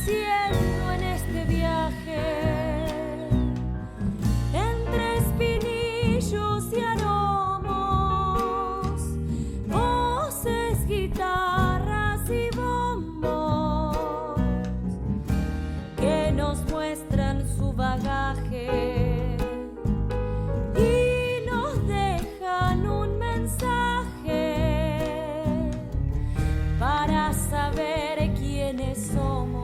haciendo en este viaje? Entre espinillos y aromos, voces, guitarras y bombos que nos muestran su bagaje y nos dejan un mensaje para saber quiénes somos.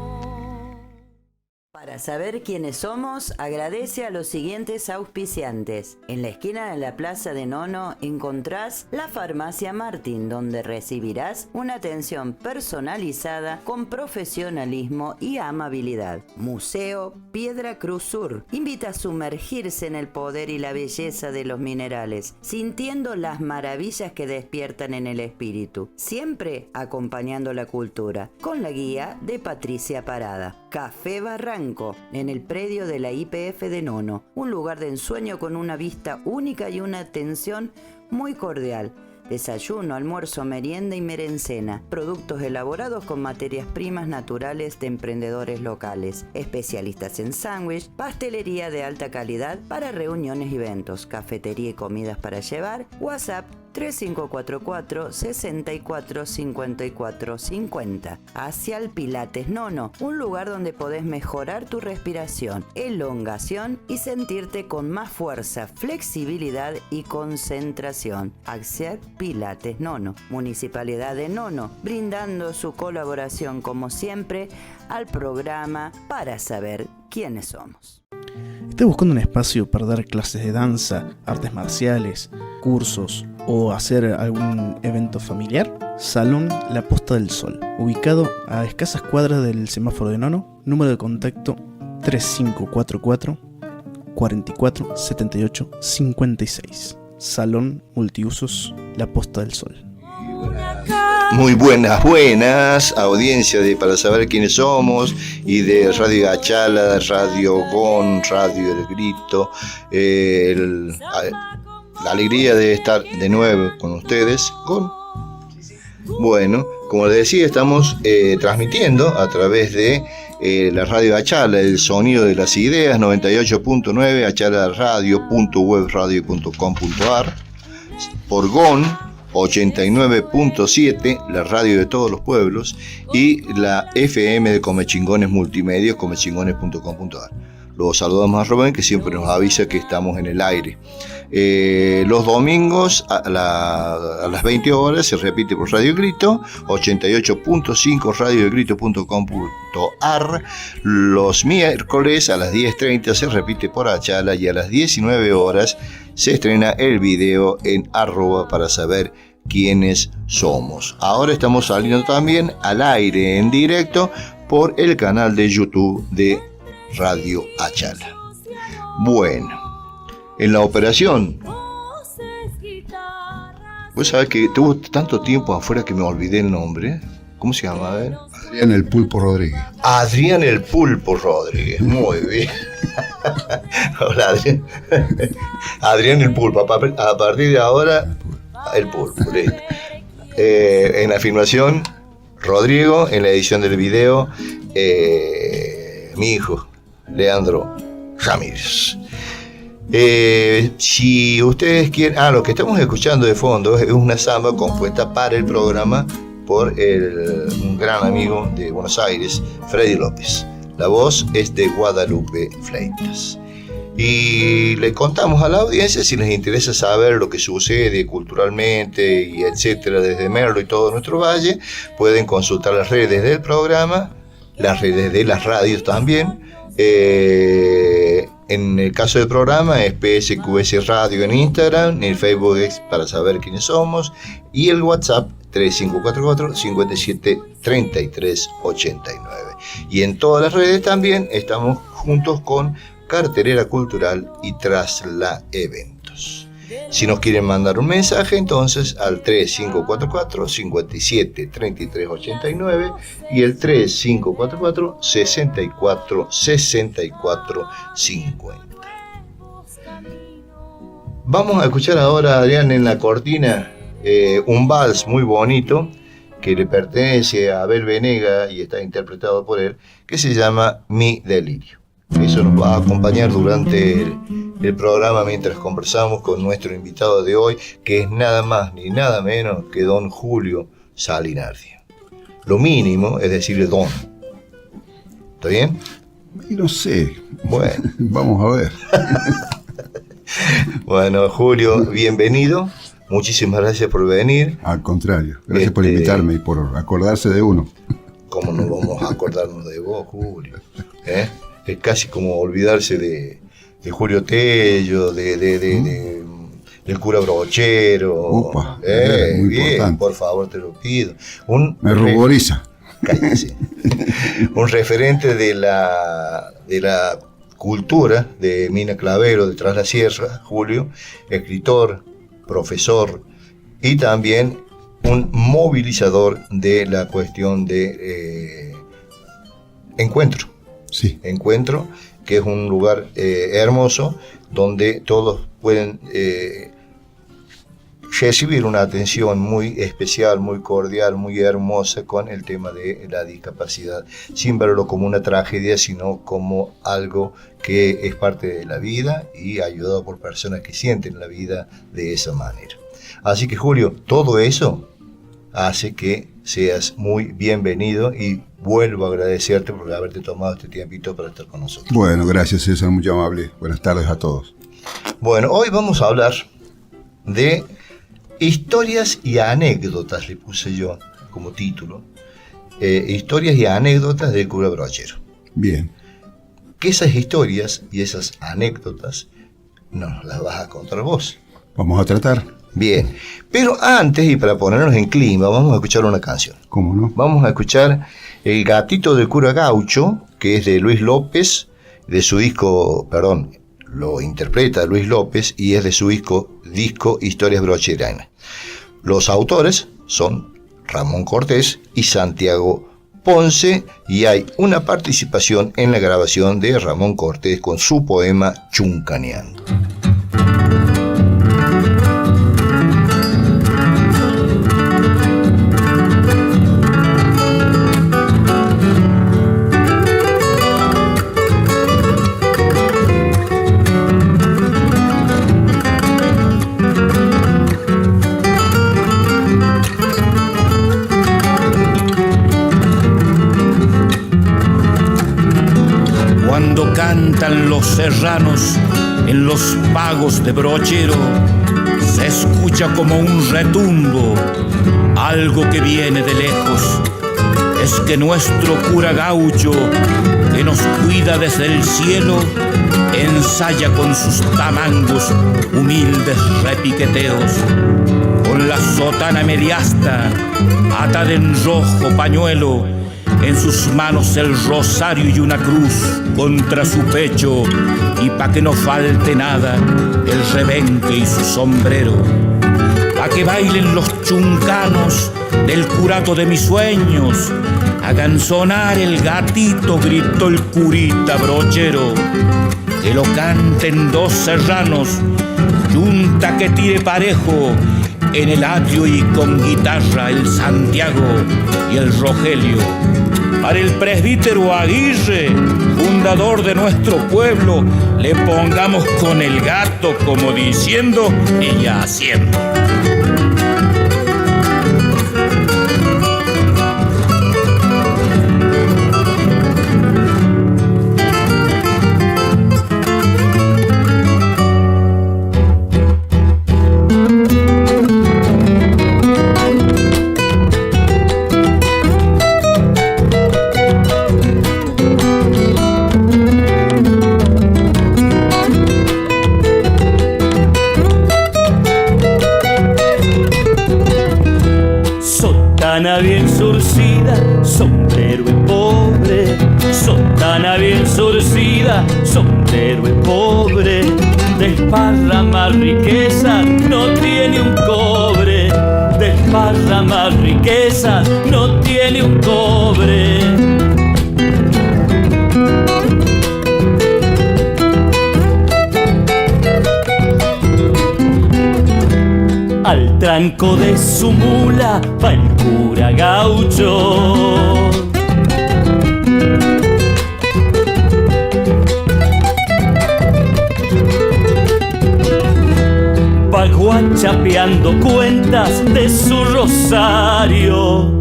Para saber quiénes somos, agradece a los siguientes auspiciantes. En la esquina de la Plaza de Nono encontrás la Farmacia Martín, donde recibirás una atención personalizada con profesionalismo y amabilidad. Museo Piedra Cruz Sur invita a sumergirse en el poder y la belleza de los minerales, sintiendo las maravillas que despiertan en el espíritu, siempre acompañando la cultura, con la guía de Patricia Parada. Café Barranco, en el predio de la YPF de Nono, un lugar de ensueño con una vista única y una atención muy cordial. Desayuno, almuerzo, merienda y merencena. Productos elaborados con materias primas naturales de emprendedores locales. Especialistas en sándwich, pastelería de alta calidad para reuniones y eventos, cafetería y comidas para llevar. WhatsApp 3544-645450. Hacia el Pilates Nono, un lugar donde podés mejorar tu respiración, elongación y sentirte con más fuerza, flexibilidad y concentración. Hacia Pilates Nono, Municipalidad de Nono, brindando su colaboración como siempre al programa Para Saber Quiénes Somos. ¿Estás buscando un espacio para dar clases de danza, artes marciales, cursos o hacer algún evento familiar? Salón La Posta del Sol, ubicado a escasas cuadras del semáforo de Nono, número de contacto 3544 44 78 56. Salón Multiusos La Posta del Sol. Muy buenas, audiencia de Para Saber Quiénes Somos y de Radio Achala, Radio Gon, Radio El Grito. La alegría de estar de nuevo con ustedes. Bueno, como les decía, estamos transmitiendo a través de la Radio Achala, el sonido de las ideas, 98.9, achalaradio.webradio.com.ar, por GON 89.7, la radio de todos los pueblos, y la FM de Comechingones Multimedia, comechingones.com.ar. Los saludamos a Rubén, que siempre nos avisa que estamos en el aire. Los domingos a las 20 horas se repite por Radio Grito, 88.5 radiodelgrito.com.ar. Los miércoles a las 10:30 se repite por Achala y a las 19 horas se estrena el video en @ para saber quiénes somos. Ahora estamos saliendo también al aire en directo por el canal de YouTube de Radio Achala. Bueno, en la operación, vos sabés que tuvo tanto tiempo afuera que me olvidé el nombre. ¿Cómo se llama? A ver. Adrián el Pulpo Rodríguez. Adrián el Pulpo Rodríguez, muy bien. Hola, Adrián. Adrián el Pulpo, a partir de ahora, el Pulpo, listo. En la filmación, Rodrigo, en la edición del video, mi hijo, Leandro Ramírez. Si ustedes quieren, lo que estamos escuchando de fondo es una samba compuesta para el programa por un gran amigo de Buenos Aires, Freddy López. La voz es de Guadalupe Fleitas. Y le contamos a la audiencia, si les interesa saber lo que sucede culturalmente y etcétera desde Merlo y todo nuestro valle, pueden consultar las redes del programa, las redes de las radios también. En el caso del programa es PSQS Radio en Instagram, en Facebook es Para Saber Quiénes Somos, y el WhatsApp 3544 57 33 89. Y en todas las redes también estamos juntos con Cartelera Cultural y Trasla Eventos. Si nos quieren mandar un mensaje, entonces al 3544 57 33 89 y el 3544 64 64 50. Vamos a escuchar ahora, Adrián, en la cortina un vals muy bonito que le pertenece a Abel Venega y está interpretado por él, que se llama Mi Delirio. Eso nos va a acompañar durante el programa mientras conversamos con nuestro invitado de hoy, que es nada más ni nada menos que don Julio Salinardi. Lo mínimo es decirle don. ¿Está bien? Y no sé. Bueno. Vamos a ver. Bueno, Julio, bienvenido. Muchísimas gracias por venir. Al contrario, gracias por invitarme y por acordarse de uno. ¿Cómo no vamos a acordarnos de vos, Julio? Es casi como olvidarse de Julio Tello, del cura Brochero. Upa, muy bien, importante. por favor, te lo pido. Me ruboriza. Cállese. Un referente de la cultura de Mina Clavero, de Tras la Sierra, Julio, escritor, profesor y también un movilizador de la cuestión de Encuentro. Sí. Encuentro, que es un lugar hermoso donde todos pueden recibir una atención muy especial, muy cordial, muy hermosa con el tema de la discapacidad, sin verlo como una tragedia, sino como algo que es parte de la vida y ayudado por personas que sienten la vida de esa manera. Así que, Julio, todo eso hace que seas muy bienvenido y vuelvo a agradecerte por haberte tomado este tiempito para estar con nosotros. Bueno, gracias César, muy amable. Buenas tardes a todos. Bueno, hoy vamos a hablar de historias y anécdotas, le puse yo como título. Historias y anécdotas del cura Brochero. Bien. Que esas historias y esas anécdotas nos las vas a contar vos. Vamos a tratar. Bien, pero antes y para ponernos en clima, vamos a escuchar una canción. ¿Cómo no? Vamos a escuchar El gatito del cura Gaucho, que es de Luis López, de su disco, lo interpreta Luis López y es de su disco Historias Brocheranas. Los autores son Ramón Cortés y Santiago Ponce y hay una participación en la grabación de Ramón Cortés con su poema Chuncaneando. Cuando cantan los serranos en los pagos de Brochero, se escucha como un retumbo, algo que viene de lejos. Es que nuestro cura Gaucho, que nos cuida desde el cielo, ensaya con sus tamangos humildes repiqueteos. Con la sotana mediasta, atada en rojo pañuelo, en sus manos el rosario y una cruz contra su pecho, y pa' que no falte nada, el rebenque y su sombrero. Pa' que bailen los chuncanos del curato de mis sueños, hagan sonar el gatito, gritó el curita Brochero. Que lo canten dos serranos, yunta que tire parejo, en el atrio y con guitarra el Santiago y el Rogelio. Para el presbítero Aguirre, fundador de nuestro pueblo, le pongamos con el gato como diciendo y ya haciendo. Sotana bien surcida, sombrero y pobre. Sotana bien surcida, sombrero y pobre. Desparramar riqueza, no tiene un cobre. Desparramar riqueza, no tiene un cobre. Al traer tranco de su mula va el cura gaucho. Va guachapeando cuentas de su rosario.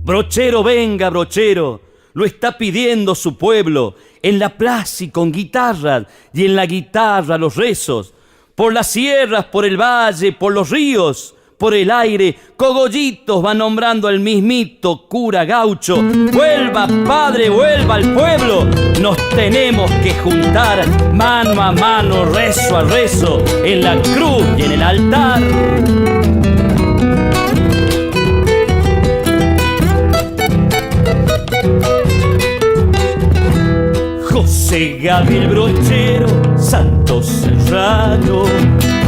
Brochero, venga, brochero, lo está pidiendo su pueblo, en la plaza y con guitarras, y en la guitarra los rezos, por las sierras, por el valle, por los ríos, por el aire, cogollitos va nombrando al mismito cura gaucho. Vuelva, padre, vuelva al pueblo, nos tenemos que juntar, mano a mano, rezo a rezo, en la cruz y en el altar. José Gabriel Brochero, santo serrano.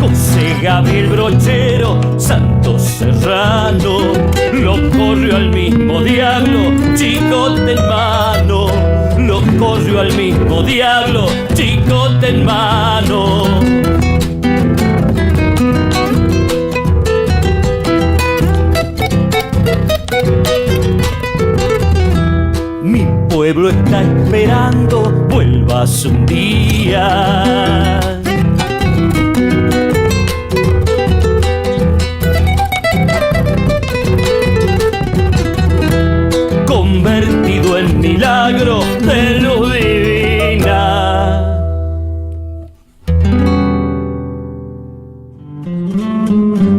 José Gabriel Brochero, santo serrano. Lo corrió al mismo diablo, chicote en mano. Lo corrió al mismo diablo, chicote en mano. Mi pueblo está esperando, vuelvas un día. Convertido en milagro de luz divina.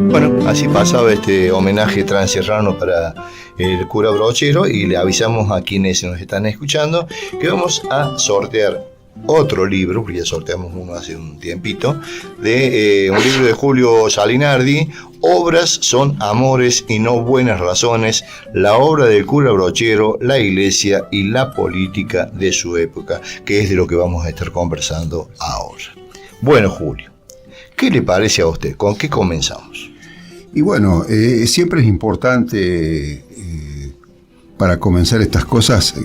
Bueno, así pasaba este homenaje transerrano para el cura Brochero, y le avisamos a quienes nos están escuchando que vamos a sortear otro libro, porque ya sorteamos uno hace un tiempito, de un libro de Julio Salinardi, Obras son amores y no buenas razones, la obra del cura Brochero, la iglesia y la política de su época, que es de lo que vamos a estar conversando ahora. Bueno, Julio, ¿qué le parece a usted? ¿Con qué comenzamos? Y bueno, siempre es importante para comenzar estas cosas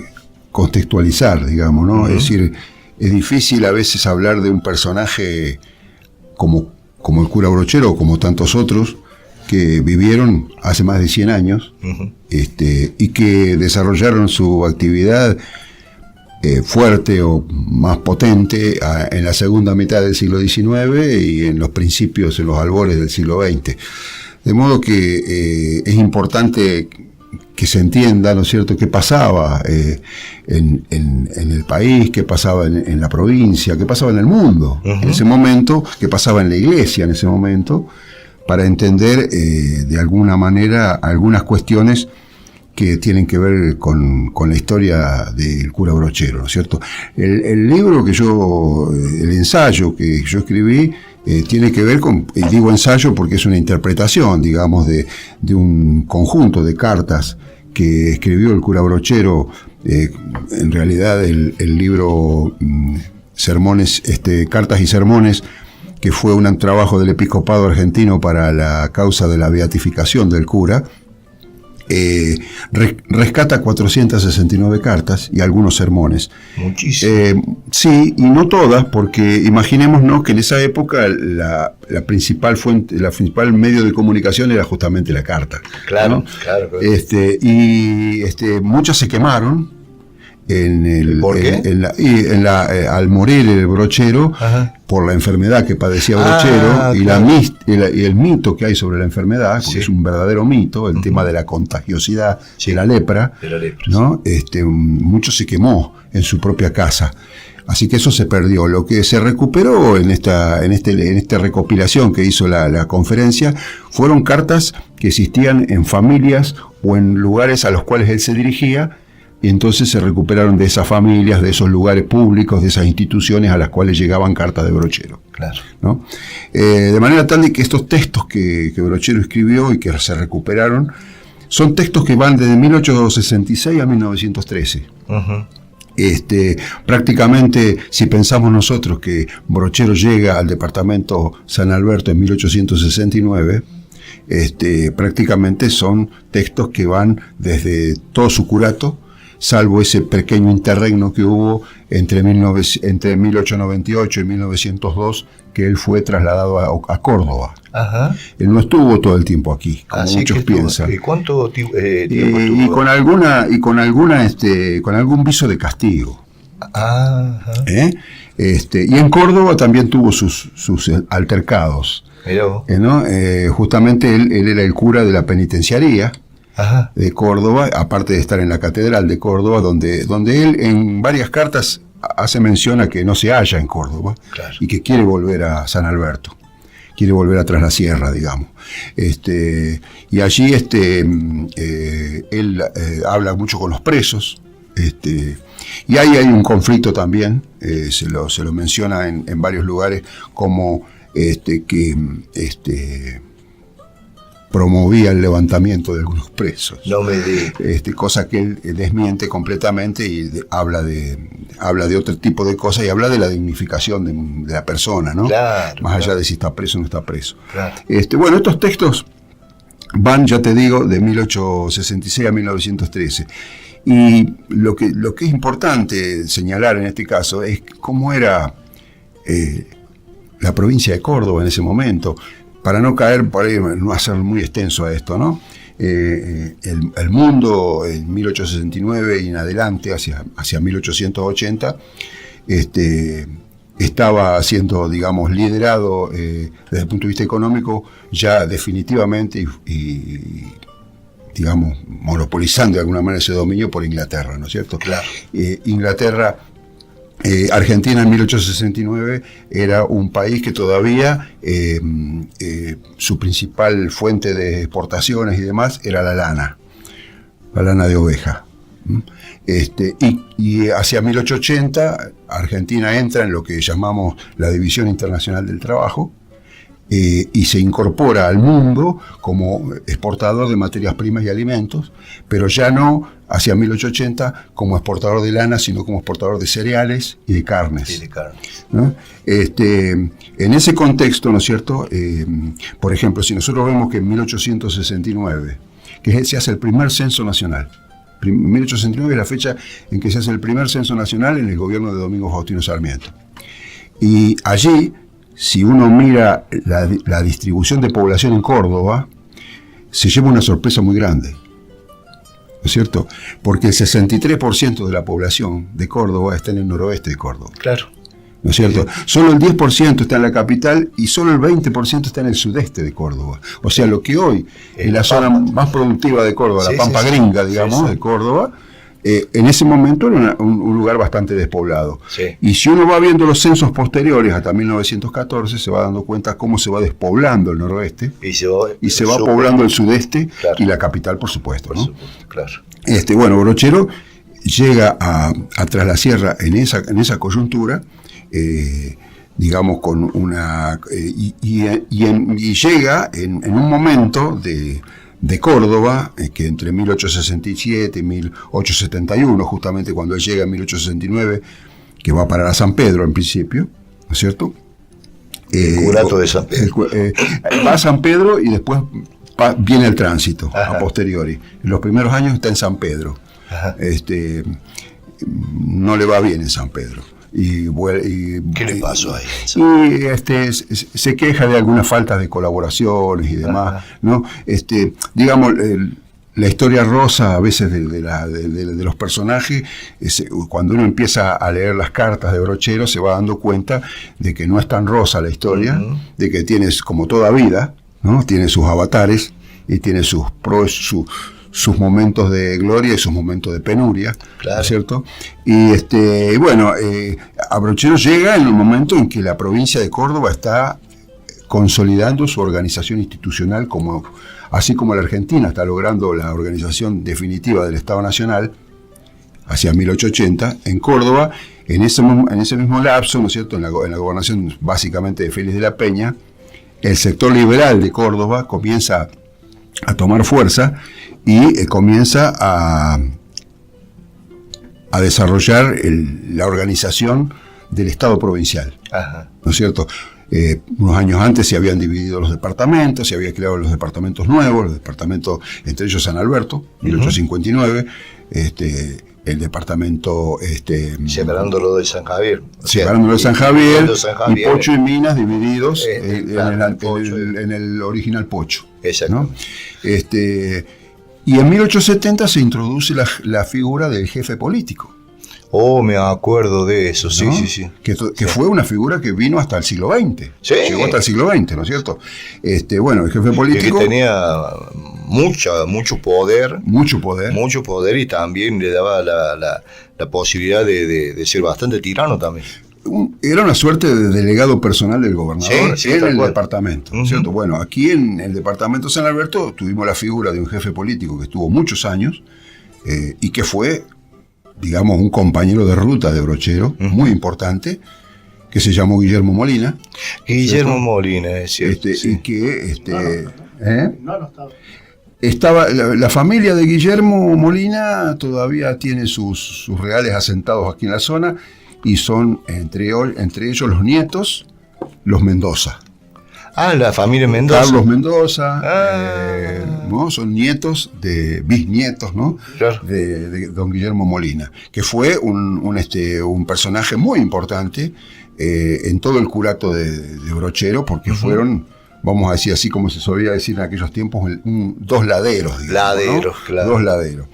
contextualizar, digamos, ¿no? Uh-huh. Es decir, es difícil a veces hablar de un personaje como el cura Brochero o como tantos otros que vivieron hace más de 100 años, uh-huh, y que desarrollaron su actividad fuerte o más potente en la segunda mitad del siglo XIX y en los principios, en los albores del siglo XX. De modo que es importante que se entienda, ¿no es cierto?, qué pasaba en el país, qué pasaba en la provincia, qué pasaba en el mundo, uh-huh, en ese momento, qué pasaba en la iglesia en ese momento, para entender de alguna manera algunas cuestiones que tienen que ver con la historia del cura Brochero, ¿no es cierto? El libro el ensayo que yo escribí, tiene que ver con, digo ensayo porque es una interpretación, digamos, de un conjunto de cartas que escribió el cura Brochero, en realidad el libro Sermones, Cartas y Sermones, que fue un trabajo del episcopado argentino para la causa de la beatificación del cura, rescata 469 cartas y algunos sermones. Muchísimo. Sí, y no todas, porque imaginémonos que en esa época la principal fuente, la principal medio de comunicación era justamente la carta. Claro, ¿no? Claro. Muchas se quemaron. ¿Por qué? Al morir el Brochero, ajá, por la enfermedad que padecía Brochero, y el mito que hay sobre la enfermedad, porque sí, es un verdadero mito, el, uh-huh, tema de la contagiosidad, sí, de la lepra, ¿no? Mucho se quemó en su propia casa. Así que eso se perdió. Lo que se recuperó en esta recopilación que hizo la conferencia fueron cartas que existían en familias o en lugares a los cuales él se dirigía, y entonces se recuperaron de esas familias, de esos lugares públicos, de esas instituciones a las cuales llegaban cartas de Brochero. Claro. ¿No? De manera tal de que estos textos que Brochero escribió y que se recuperaron son textos que van desde 1866 a 1913. Uh-huh. Prácticamente, si pensamos nosotros que Brochero llega al departamento San Alberto en 1869, prácticamente son textos que van desde todo su curato, salvo ese pequeño interregno que hubo entre 1898 y 1902, que él fue trasladado a Córdoba. Ajá. Él no estuvo todo el tiempo aquí, como Así muchos que estuvo. piensan. ¿Y cuánto tiempo estuvo? Y con algún viso de castigo. Ajá. Y en Córdoba también tuvo sus altercados. Mirá vos. ¿No? Justamente él era el cura de la penitenciaría. Ajá. De Córdoba, aparte de estar en la catedral de Córdoba, donde él en varias cartas hace mención a que no se halla en Córdoba, Claro. y que quiere volver a San Alberto, quiere volver a Tras la Sierra, digamos. Y allí él habla mucho con los presos, y ahí hay un conflicto también, se lo menciona en varios lugares, como que promovía el levantamiento de algunos presos. No me digas. Cosa que él desmiente completamente y habla de otro tipo de cosas, y habla de la dignificación de la persona, ¿no? Claro, Más allá claro. de si está preso o no está preso. Claro. Bueno, estos textos van, ya te digo, de 1866 a 1913. Y lo que es importante señalar en este caso es cómo era la provincia de Córdoba en ese momento, para no caer por ahí, no hacer muy extenso a esto, ¿no? El mundo en 1869 y en adelante, hacia 1880, estaba siendo, digamos, liderado desde el punto de vista económico ya definitivamente y digamos, monopolizando de alguna manera ese dominio por Inglaterra, ¿no es cierto? Claro. Argentina en 1869 era un país que todavía su principal fuente de exportaciones y demás era la lana de oveja. Y hacia 1880 Argentina entra en lo que llamamos la División Internacional del Trabajo, y se incorpora al mundo como exportador de materias primas y alimentos, pero ya no hacia 1880 como exportador de lana, sino como exportador de cereales y de carnes. Sí, de carne. ¿No? En ese contexto, ¿no es cierto? Por ejemplo, si nosotros vemos que en 1869, que se hace el primer censo nacional, 1869 es la fecha en que se hace el primer censo nacional en el gobierno de Domingo Faustino Sarmiento. Y allí, si uno mira la distribución de población en Córdoba, se lleva una sorpresa muy grande, ¿no es cierto? Porque el 63% de la población de Córdoba está en el noroeste de Córdoba. Claro. ¿No es cierto? Solo el 10% está en la capital y solo el 20% está en el sudeste de Córdoba. O sea, lo que hoy es la zona más productiva de Córdoba, Sí, la Pampa sí, Gringa, digamos, sí. de Córdoba, en ese momento era un lugar bastante despoblado. Sí. Y si uno va viendo los censos posteriores hasta 1914, se va dando cuenta cómo se va despoblando el noroeste Y y se va poblando el sudeste, Claro. y la capital, por supuesto, Por ¿no? supuesto, claro. Bueno, Brochero llega a Tras la Sierra en esa coyuntura, digamos, con una y llega en un momento de Córdoba, que entre 1867 y 1871, justamente cuando él llega en 1869, que va a parar a San Pedro en principio, ¿no es cierto? El curato de San Pedro. Va a San Pedro y después viene el tránsito, Ajá. a posteriori. En los primeros años está en San Pedro. Ajá. No le va bien en San Pedro. ¿Qué le pasó ahí? Y se queja de algunas faltas de colaboraciones y demás, Ajá. ¿no? Digamos, la historia rosa a veces de los personajes, cuando uno empieza a leer las cartas de Brochero, se va dando cuenta de que no es tan rosa la historia, Uh-huh. de que tienes, como toda vida, ¿no? Tiene sus avatares y tiene sus sus momentos de gloria y sus momentos de penuria, Claro. ¿no es cierto? Y bueno, a Brochero llega en el momento en que la provincia de Córdoba está consolidando su organización institucional, así como la Argentina está logrando la organización definitiva del Estado Nacional hacia 1880, en Córdoba, en ese mismo lapso, ¿no es cierto?, en la gobernación básicamente de Félix de la Peña, el sector liberal de Córdoba comienza a tomar fuerza y comienza a desarrollar la organización del Estado provincial. Ajá. ¿No es cierto? Unos años antes se habían dividido los departamentos, se habían creado los departamentos nuevos, los departamentos, entre ellos San Alberto, 1859, el departamento separándolo de San Javier. Separándolo de San Javier, Javier, y Pocho y Minas divididos claro, en el original Pocho. Exacto. ¿No? Y en 1870 se introduce la figura del jefe político. Oh, me acuerdo de eso, sí, ¿no? sí. Que fue una figura que vino hasta el siglo XX. Sí. Llegó hasta el siglo XX, ¿no es cierto? Bueno, el jefe político... Que tenía mucho poder. Mucho poder. Mucho poder, y también le daba la posibilidad de ser bastante tirano también. Era una suerte de delegado personal del gobernador en el departamento, ¿no es cierto? Bueno, aquí en el departamento de San Alberto tuvimos la figura de un jefe político que estuvo muchos años y que fue, digamos, un compañero de ruta de Brochero, muy importante, que se llamó Guillermo Molina. Guillermo Molina, es cierto. Y que... estaba la familia de Guillermo Molina todavía tiene sus reales asentados aquí en la zona, y son entre ellos los nietos, los Mendoza. Ah, la familia Mendoza. Carlos Mendoza, ¿no? Son bisnietos, ¿no? Claro. De don Guillermo Molina, que fue un personaje muy importante en todo el curato de Brochero, porque fueron, vamos a decir así como se solía decir en aquellos tiempos, dos laderos. Digamos, laderos, ¿no? Claro. Dos laderos.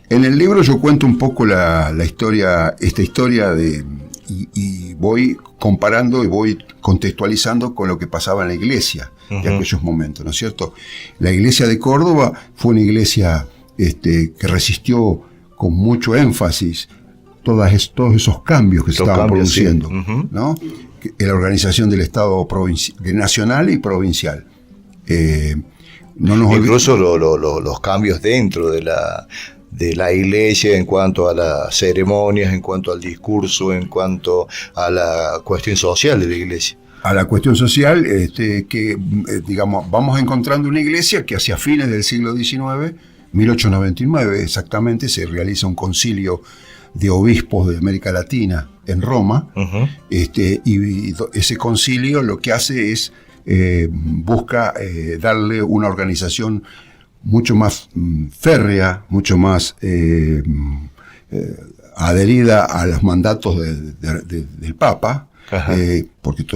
En el libro yo cuento un poco esta historia y voy comparando y voy contextualizando con lo que pasaba en la iglesia de aquellos momentos, ¿no es cierto? La iglesia de Córdoba fue una iglesia que resistió con mucho énfasis todos esos cambios que se estaban produciendo, sí. ¿No? En la organización del Estado nacional y provincial. Incluso los cambios dentro de la iglesia en cuanto a las ceremonias, en cuanto al discurso, en cuanto a la cuestión social de la iglesia. A la cuestión social, digamos, vamos encontrando una iglesia que hacia fines del siglo XIX, 1899 exactamente, se realiza un concilio de obispos de América Latina en Roma, y ese concilio lo que hace es busca darle una organización mucho más férrea, mucho más adherida a los mandatos del Papa, porque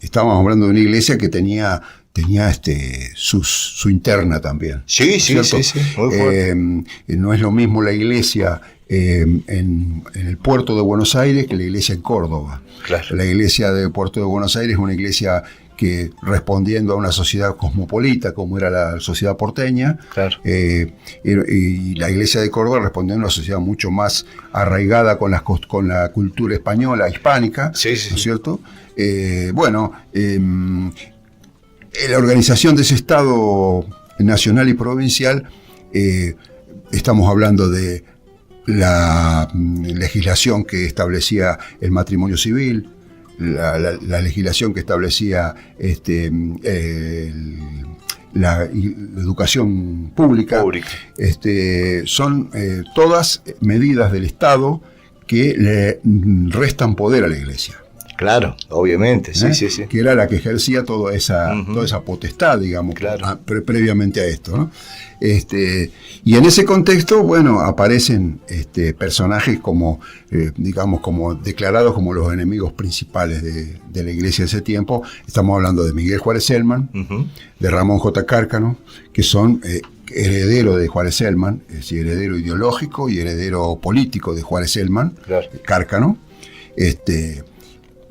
estábamos hablando de una iglesia que tenía su interna también. Sí, muy fuerte. No es lo mismo la iglesia en el puerto de Buenos Aires que la iglesia en Córdoba. Claro. La iglesia del puerto de Buenos Aires es una iglesia que, respondiendo a una sociedad cosmopolita como era la sociedad porteña, claro. Y la iglesia de Córdoba respondiendo a una sociedad mucho más arraigada con la cultura española, hispánica, ¿no es cierto? La organización de ese Estado nacional y provincial, estamos hablando de la legislación que establecía el matrimonio civil, la legislación que establecía la educación pública. Son todas medidas del Estado que le restan poder a la iglesia. Claro, obviamente, sí. Que era la que ejercía toda esa potestad, digamos, claro. Previamente a esto, ¿no? Y en ese contexto, bueno, aparecen personajes como, digamos, como declarados como los enemigos principales de la iglesia de ese tiempo. Estamos hablando de Miguel Juárez Celman, de Ramón J. Cárcano, que son heredero de Juárez Celman, es decir, heredero ideológico y heredero político de Juárez Celman, claro. Cárcano.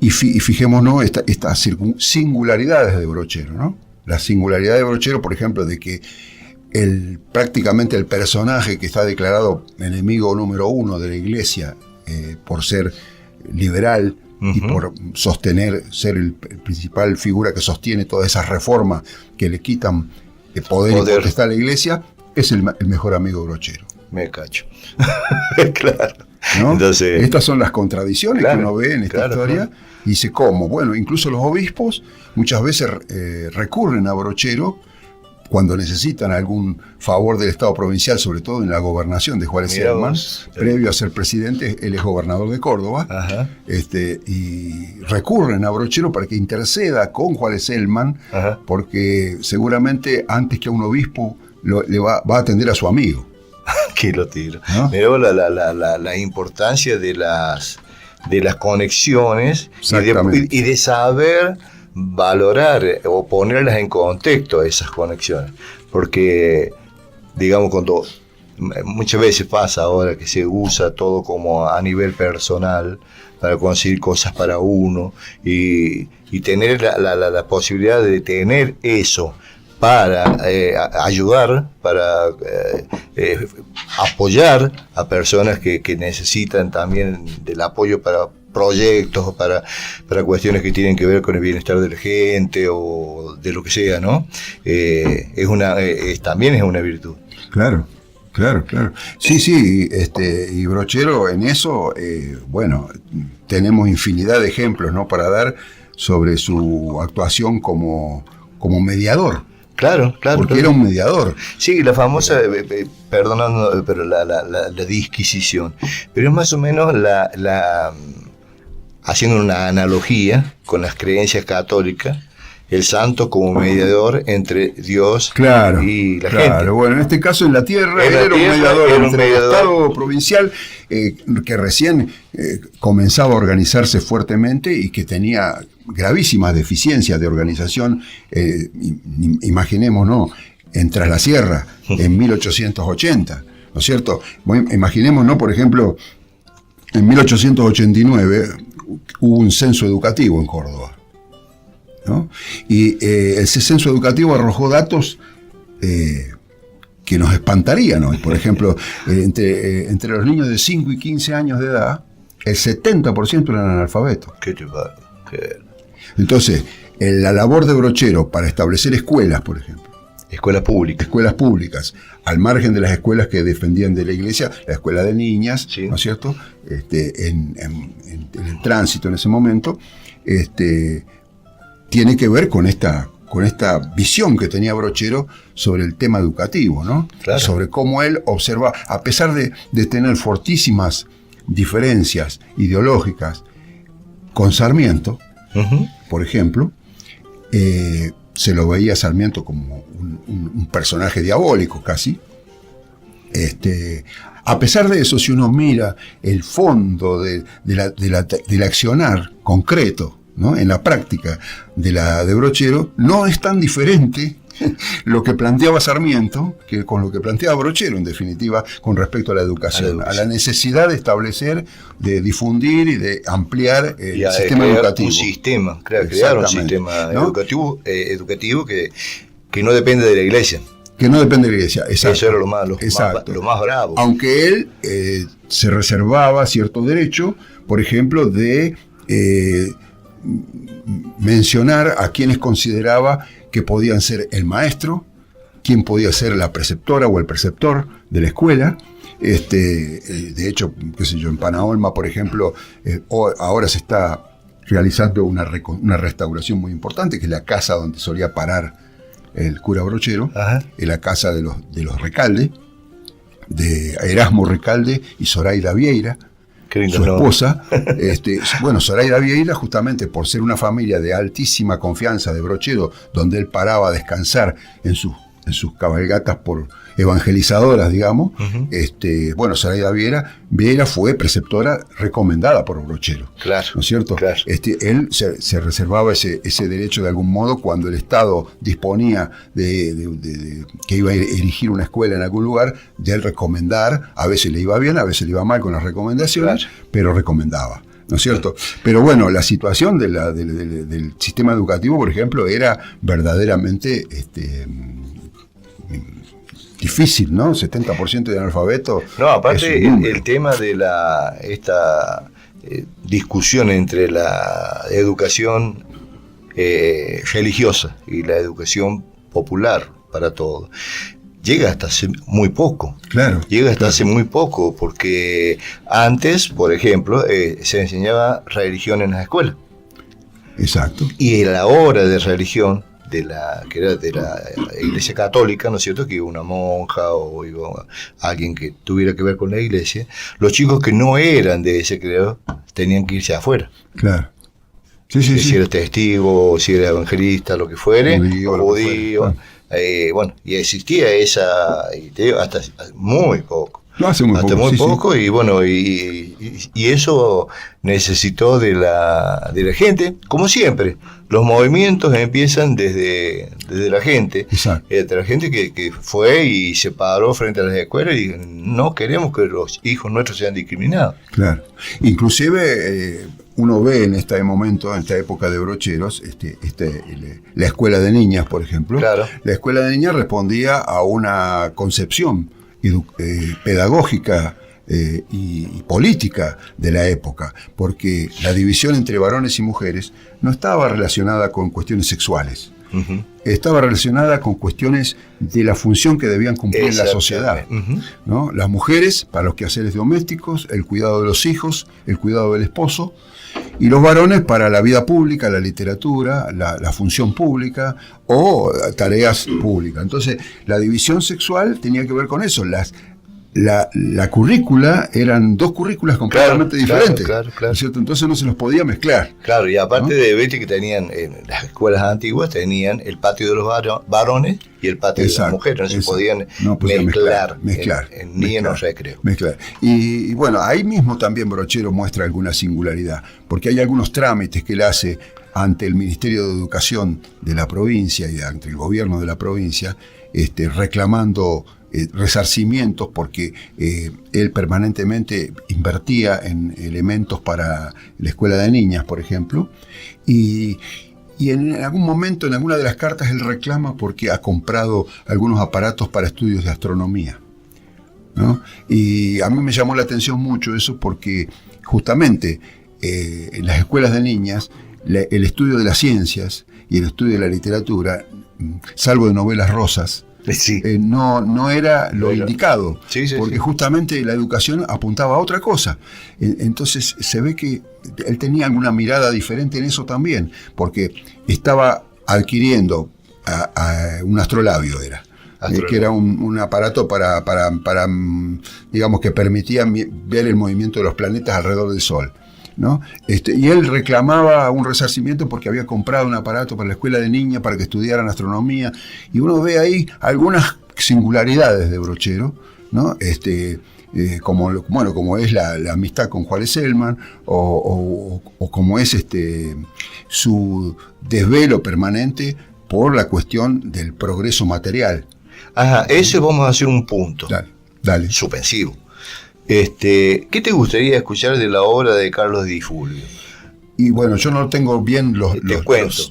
Y fijémonos estas singularidades de Brochero, ¿no? La singularidad de Brochero, por ejemplo, de que prácticamente el personaje que está declarado enemigo número uno de la iglesia por ser liberal y por ser el principal figura que sostiene todas esas reformas que le quitan poder y potestad a la iglesia, es el mejor amigo de Brochero. Me cacho. Claro. ¿No? Entonces, estas son las contradicciones que uno ve en esta historia. Claro. Y dice, ¿cómo? Bueno, incluso los obispos muchas veces recurren a Brochero cuando necesitan algún favor del Estado provincial, sobre todo en la gobernación de Juárez Celman. Previo a ser presidente, él es gobernador de Córdoba. Ajá. Y recurren a Brochero para que interceda con Juárez Celman, porque seguramente antes que a un obispo le va a atender a su amigo. Que lo tiro. ¿No? Pero la importancia de las conexiones y de saber valorar o ponerlas en contexto esas conexiones. Porque, digamos, cuando muchas veces pasa ahora que se usa todo como a nivel personal para conseguir cosas para uno y tener la posibilidad de tener eso para ayudar, para apoyar a personas que necesitan también del apoyo para proyectos, para cuestiones que tienen que ver con el bienestar de la gente o de lo que sea, ¿no? También es una virtud. Claro. Sí, y Brochero en eso, bueno, tenemos infinidad de ejemplos, ¿no?, para dar sobre su actuación como mediador. Claro. Porque era un mediador. Sí, la famosa, perdonando, pero la disquisición. Pero es más o menos haciendo una analogía con las creencias católicas, el santo como mediador entre Dios y la gente. Claro, bueno, en este caso en la tierra, él era un mediador entre el Estado provincial que recién comenzaba a organizarse fuertemente y que tenía gravísimas deficiencias de organización. Imaginémonos, en Tras la Sierra, en 1880, ¿no es cierto? Imaginémonos, por ejemplo, en 1889 hubo un censo educativo en Córdoba, ¿no? Y ese censo educativo arrojó datos que nos espantarían hoy. Por ejemplo, entre los niños de 5 y 15 años de edad, el 70% eran analfabetos. Entonces, la labor de Brochero para establecer escuelas, por ejemplo, escuelas públicas, al margen de las escuelas que defendían de la iglesia, la escuela de niñas, sí, ¿no es cierto?, en el tránsito en ese momento, tiene que ver con esta visión que tenía Brochero sobre el tema educativo, ¿no? Claro. Sobre cómo él observa, a pesar de tener fortísimas diferencias ideológicas con Sarmiento, por ejemplo, se lo veía a Sarmiento como un personaje diabólico casi. A pesar de eso, si uno mira el fondo del accionar concreto, ¿no?, en la práctica de Brochero, no es tan diferente lo que planteaba Sarmiento que con lo que planteaba Brochero, en definitiva, con respecto a la educación, a la necesidad de establecer, de difundir y de ampliar el sistema educativo. Crear un sistema, ¿no?, educativo que no depende de la iglesia. Que no depende de la iglesia, exacto. Eso era lo más bravo. Aunque él se reservaba cierto derecho, por ejemplo, de mencionar a quienes consideraba que podían ser el maestro, quién podía ser la preceptora o el preceptor de la escuela. De hecho, qué sé yo, en Panaolma, por ejemplo, ahora se está realizando una restauración muy importante, que es la casa donde solía parar el cura Brochero, en la casa de los Recalde, de Erasmo Recalde y Zoraida Vieira, su esposa. Zoraida Vieira, justamente por ser una familia de altísima confianza de Brochero, donde él paraba a descansar en sus cabalgatas por evangelizadoras, digamos, Zoraida Vieira fue preceptora recomendada por Brochero. Claro. ¿No es cierto? Claro. Él se reservaba ese derecho de algún modo cuando el Estado disponía de que iba a erigir una escuela en algún lugar, de él recomendar. A veces le iba bien, a veces le iba mal con las recomendaciones, claro, pero recomendaba, ¿no es cierto? Pero bueno, la situación del sistema educativo, por ejemplo, era verdaderamente difícil, ¿no? 70% de analfabetos. No, aparte el tema de esta discusión entre la educación religiosa y la educación popular para todos llega hasta hace muy poco. Claro. Hace muy poco, porque antes, por ejemplo, se enseñaba religión en las escuelas. Exacto. Y a la hora de religión, que era de la iglesia católica, ¿no es cierto?, que iba una monja o iba alguien que tuviera que ver con la iglesia, los chicos que no eran de ese credo tenían que irse afuera. Claro. Si era testigo, si era evangelista, lo que fuere, judío, Bueno, y existía esa, y te digo, hasta muy poco. No hace muy hasta poco. muy Sí, poco, sí. y bueno, y eso necesitó de la gente, como siempre. Los movimientos empiezan desde la gente. Exacto. De la gente que fue y se paró frente a las escuelas y no queremos que los hijos nuestros sean discriminados. Claro. Inclusive uno ve en este momento, en esta época de brocheros, la escuela de niñas, por ejemplo. Claro. La escuela de niñas respondía a una concepción pedagógica y política de la época, porque la división entre varones y mujeres no estaba relacionada con cuestiones sexuales. Uh-huh. Estaba relacionada con cuestiones de la función que debían cumplir en la sociedad. Uh-huh. ¿No? Las mujeres para los quehaceres domésticos, el cuidado de los hijos, el cuidado del esposo, y los varones para la vida pública, la literatura, la función pública o tareas públicas. Entonces, la división sexual tenía que ver con eso. La currícula eran dos currículas completamente diferentes. Claro. ¿No es cierto? Entonces no se los podía mezclar. Claro, y aparte ¿no? de viste que tenían, en las escuelas antiguas tenían el patio de los varones y el patio de las mujeres, no se podían mezclar. Ni en los recreos. Mezclar. Y bueno, ahí mismo también Brochero muestra alguna singularidad, porque hay algunos trámites que él hace ante el Ministerio de Educación de la provincia y ante el gobierno de la provincia, reclamando resarcimientos, porque él permanentemente invertía en elementos para la escuela de niñas, por ejemplo, y en algún momento, en alguna de las cartas, él reclama porque ha comprado algunos aparatos para estudios de astronomía, ¿no? Y a mí me llamó la atención mucho eso porque justamente en las escuelas de niñas el estudio de las ciencias y el estudio de la literatura, salvo de novelas rosas, Sí. No era lo indicado, porque sí. justamente la educación apuntaba a otra cosa. Entonces se ve que él tenía alguna mirada diferente en eso también, porque estaba adquiriendo a un astrolabio, que era un aparato para digamos, que permitía ver el movimiento de los planetas alrededor del Sol, ¿no? Y él reclamaba un resarcimiento porque había comprado un aparato para la escuela de niñas para que estudiaran astronomía, y uno ve ahí algunas singularidades de Brochero, ¿no? Como es la amistad con Juárez Selman, o como es su desvelo permanente por la cuestión del progreso material. Ajá, eso vamos a hacer un punto. Dale. Suspensivo. ¿Qué te gustaría escuchar de la obra de Carlos Di Fulvio? Y bueno, yo no tengo bien los cuento.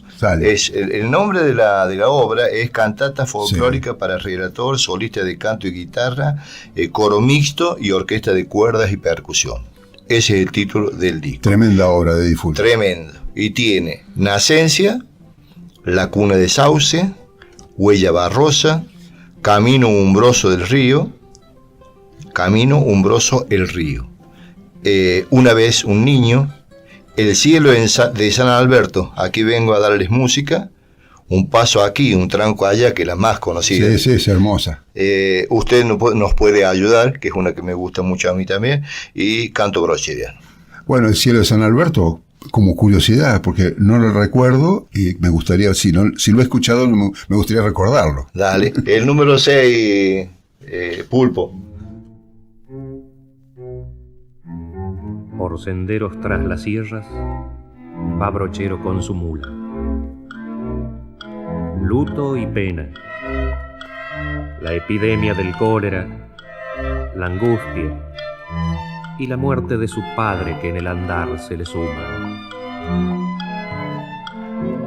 El nombre de la obra es Cantata folclórica para relator, solista de canto y guitarra, coro mixto y orquesta de cuerdas y percusión. Ese es el título del disco. Tremenda obra de Di Fulvio. Tremendo. Y tiene Nacencia, La cuna de sauce, Huella barrosa, Camino umbroso del río, Camino umbroso el río, Una vez un niño, El cielo de San Alberto, aquí vengo a darles música, Un paso aquí, un tranco allá, que es la más conocida. Sí, es hermosa. Usted nos puede ayudar, que es una que me gusta mucho a mí también, y Canto brocheriano. Bueno, El cielo de San Alberto, como curiosidad, porque no lo recuerdo y me gustaría, si lo he escuchado, me gustaría recordarlo. Dale, el número 6, Pulpo. Por senderos tras las sierras va Brochero con su mula. Luto y pena, la epidemia del cólera, la angustia y la muerte de su padre que en el andar se le suma.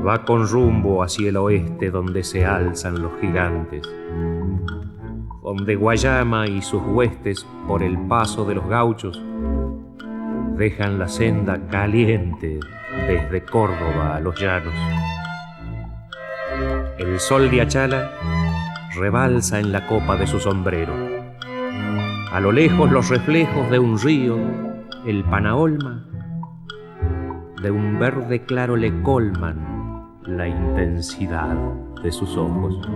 Va con rumbo hacia el oeste donde se alzan los gigantes, donde Guayama y sus huestes por el paso de los gauchos dejan la senda caliente desde Córdoba a los llanos. El sol de Achala rebalsa en la copa de su sombrero. A lo lejos los reflejos de un río, el Panaolma, de un verde claro le colman la intensidad de sus ojos.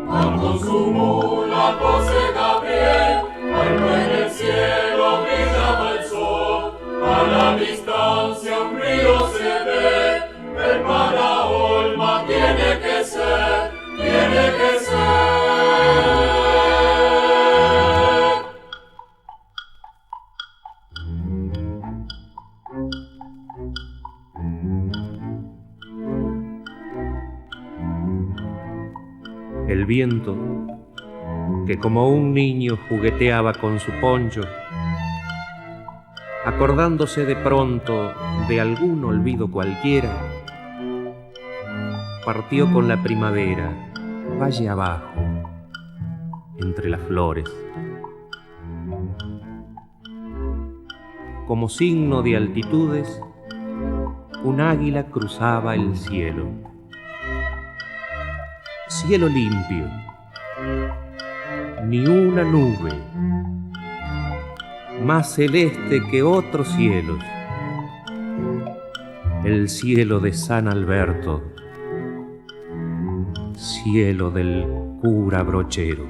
Con su mula José Gabriel, cuando en el cielo brillaba el sol, a la distancia un río se ve, el Panaolma tiene viento, que como un niño jugueteaba con su poncho, acordándose de pronto de algún olvido cualquiera, partió con la primavera, valle abajo, entre las flores. Como signo de altitudes, un águila cruzaba el cielo. Cielo limpio, ni una nube, más celeste que otros cielos. El cielo de San Alberto, cielo del cura Brochero.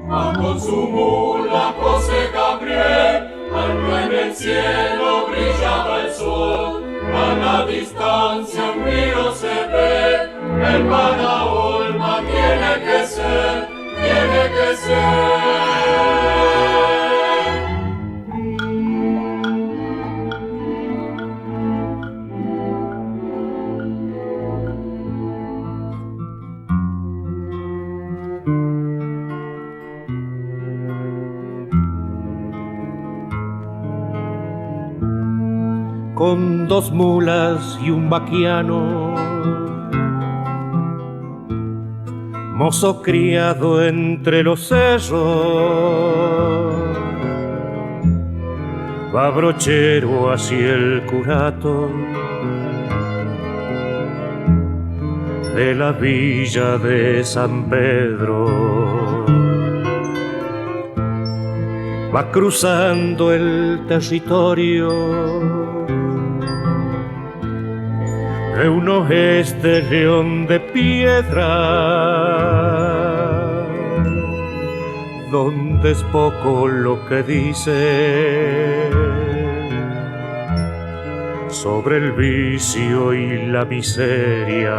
Va con su mula José Gabriel, alto en el cielo brillaba el sol. A la distancia un río se ve, el Panaolma tiene que ser, tiene que ser. Con 2 mulas y un vaquiano, mozo criado entre los cerros, va Brochero hacia el curato de la villa de San Pedro. Va cruzando el territorio de un oeste león de piedra, donde es poco lo que dice sobre el vicio y la miseria.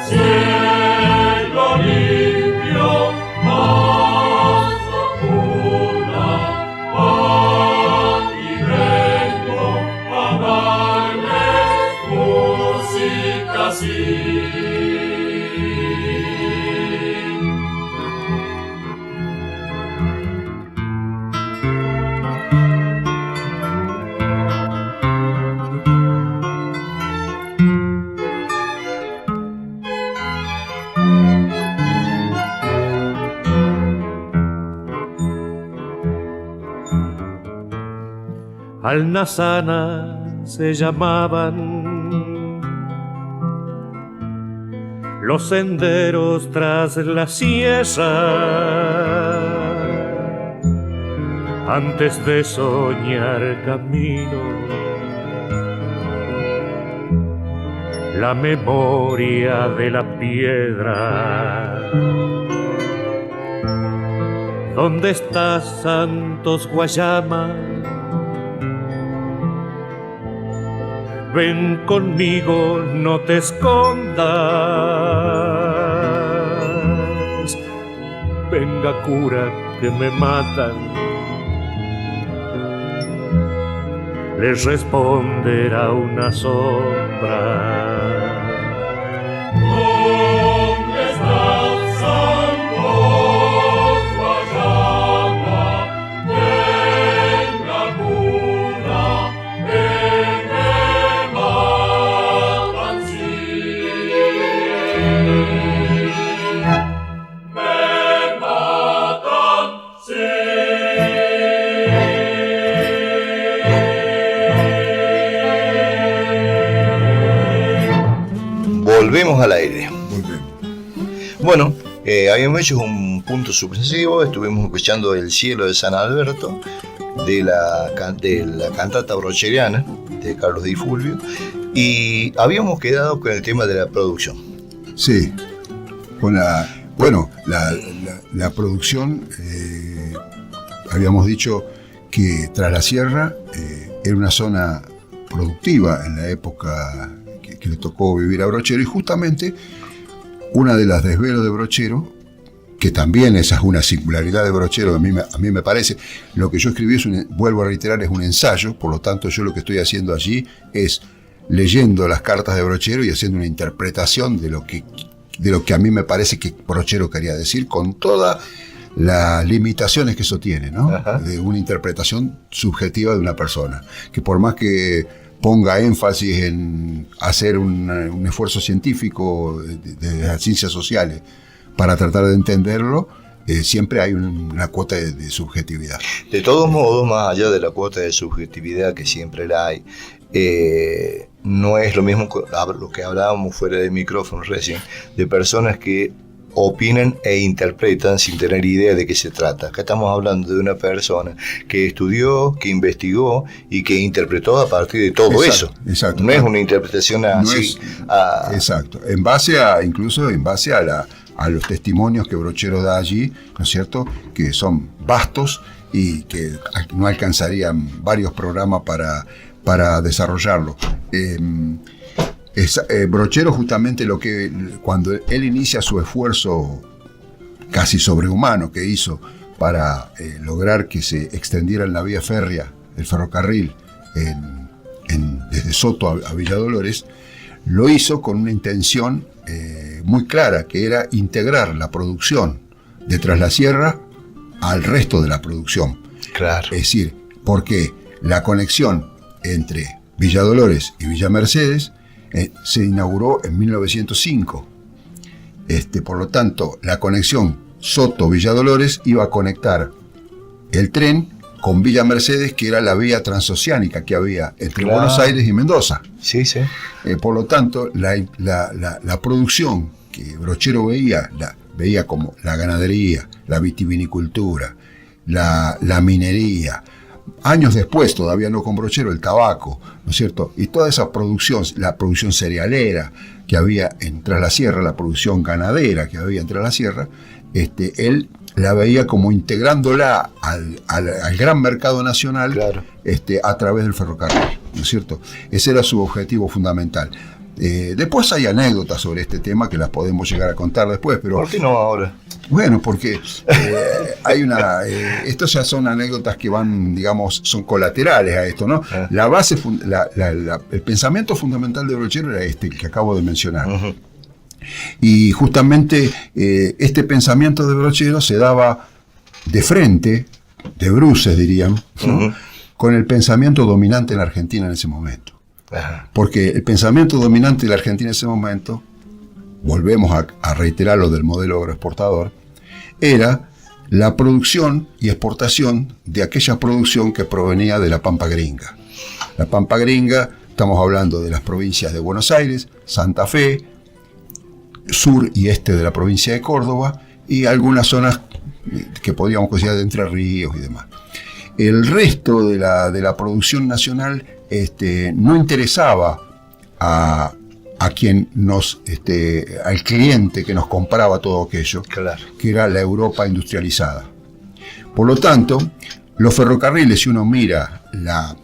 Cielo limpio, paz oscura, paz y vengo a darles música así. Alnazana se llamaban los senderos tras la sierra, antes de soñar camino, la memoria de la piedra. ¿Dónde estás, Santos Guayama? Ven conmigo, no te escondas. Venga, cura, que me matan. Les responderá una sombra. ¿Dónde estás, Santos Guayama? Venga, cura, que me matan, sí. Me matan, sí. Volvemos al aire. Volvemos. Bueno, habíamos hecho un punto suspensivo, estuvimos escuchando El cielo de San Alberto, de la cantata brocheriana de Carlos Di Fulvio, y habíamos quedado con el tema de la producción. Sí, con la producción, habíamos dicho que Tras la Sierra era una zona productiva en la época que le tocó vivir a Brochero, y justamente una de las desvelos de Brochero, que también esa es una singularidad de Brochero, a mí me parece, lo que yo escribí vuelvo a reiterar, es un ensayo, por lo tanto yo lo que estoy haciendo allí es leyendo las cartas de Brochero y haciendo una interpretación de lo que a mí me parece que Brochero quería decir, con todas las limitaciones que eso tiene, ¿no? Ajá. De una interpretación subjetiva de una persona, que por más que ponga énfasis en hacer un esfuerzo científico de las ciencias sociales para tratar de entenderlo, siempre hay una cuota de subjetividad. De todos modos, más allá de la cuota de subjetividad que siempre la hay, no es lo mismo lo que hablábamos fuera de micrófono recién, de personas que opinan e interpretan sin tener idea de qué se trata. Acá estamos hablando de una persona que estudió, que investigó y que interpretó a partir de todo eso. Exacto. No es una interpretación así. Exacto. Incluso en base a los testimonios que Brochero da allí, ¿no es cierto?, que son vastos y que no alcanzarían varios programas para desarrollarlo. Brochero justamente cuando él inicia su esfuerzo casi sobrehumano que hizo para lograr que se extendiera en la vía férrea, el ferrocarril, desde Soto a Villa Dolores, lo hizo con una intención muy clara, que era integrar la producción de Tras la Sierra al resto de la producción. Claro. Es decir, porque la conexión entre Villa Dolores y Villa Mercedes se inauguró en 1905. Por lo tanto, la conexión Soto-Villa Dolores iba a conectar el tren con Villa Mercedes, que era la vía transoceánica que había entre Buenos Aires y Mendoza. Sí, sí. Por lo tanto, la producción que Brochero veía como la ganadería, la vitivinicultura, la minería. Años después, todavía no con Brochero, el tabaco, ¿no es cierto? Y toda esa producción, la producción cerealera que había en Tras la Sierra, la producción ganadera que había en Tras la Sierra, él la veía como integrándola al gran mercado nacional, claro, a través del ferrocarril, ¿no es cierto? Ese era su objetivo fundamental. Después hay anécdotas sobre este tema que las podemos llegar a contar después, pero... ¿Por qué no ahora? Bueno, porque estos ya son anécdotas que van, digamos, son colaterales a esto, ¿no? La base, el pensamiento fundamental de Brochero era que acabo de mencionar. Uh-huh. Y justamente este pensamiento de Brochero se daba de frente, de bruces dirían, ¿no? Uh-huh, con el pensamiento dominante en la Argentina en ese momento. Uh-huh. Porque el pensamiento dominante de la Argentina en ese momento, volvemos a reiterar lo del modelo agroexportador, era la producción y exportación de aquella producción que provenía de la Pampa Gringa. La Pampa Gringa, estamos hablando de las provincias de Buenos Aires, Santa Fe, sur y este de la provincia de Córdoba, y algunas zonas que podríamos considerar de Entre Ríos y demás. El resto de la producción nacional no interesaba a quien al cliente que nos compraba todo aquello, claro, que era la Europa industrializada. Por lo tanto, los ferrocarriles, si uno mira la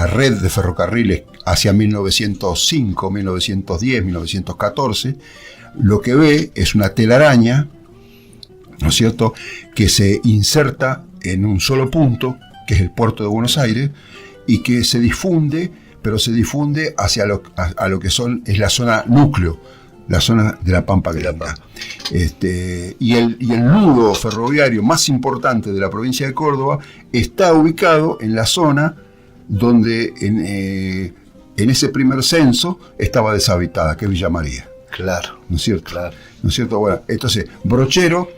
red de ferrocarriles hacia 1905, 1910, 1914, lo que ve es una telaraña, ¿no es cierto?, que se inserta en un solo punto, que es el puerto de Buenos Aires, y que se difunde, pero se difunde hacia a lo que es la zona núcleo, la zona de la Pampa Gringa. Y el nudo ferroviario más importante de la provincia de Córdoba está ubicado en la zona donde en ese primer censo estaba deshabitada, que es Villa María. Claro. ¿No es cierto? Claro. ¿No es cierto? Bueno, entonces, Brochero,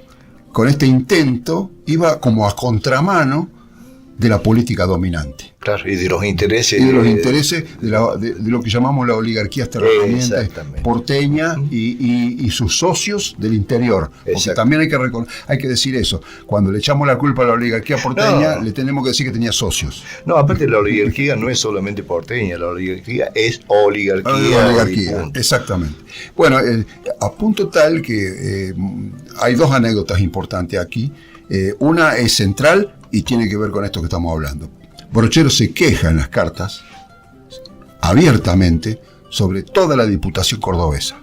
con este intento, iba como a contramano de la política dominante. Claro, y de los intereses. Y de los intereses de lo que llamamos la oligarquía terrateniente porteña y sus socios del interior. Porque también hay que decir eso. Cuando le echamos la culpa a la oligarquía porteña, le tenemos que decir que tenía socios. No, aparte la oligarquía no es solamente porteña, la oligarquía es oligarquía. Exactamente. Bueno, a punto tal que hay dos anécdotas importantes aquí. Una es central y tiene que ver con esto que estamos hablando. Brochero se queja en las cartas abiertamente sobre toda la Diputación cordobesa,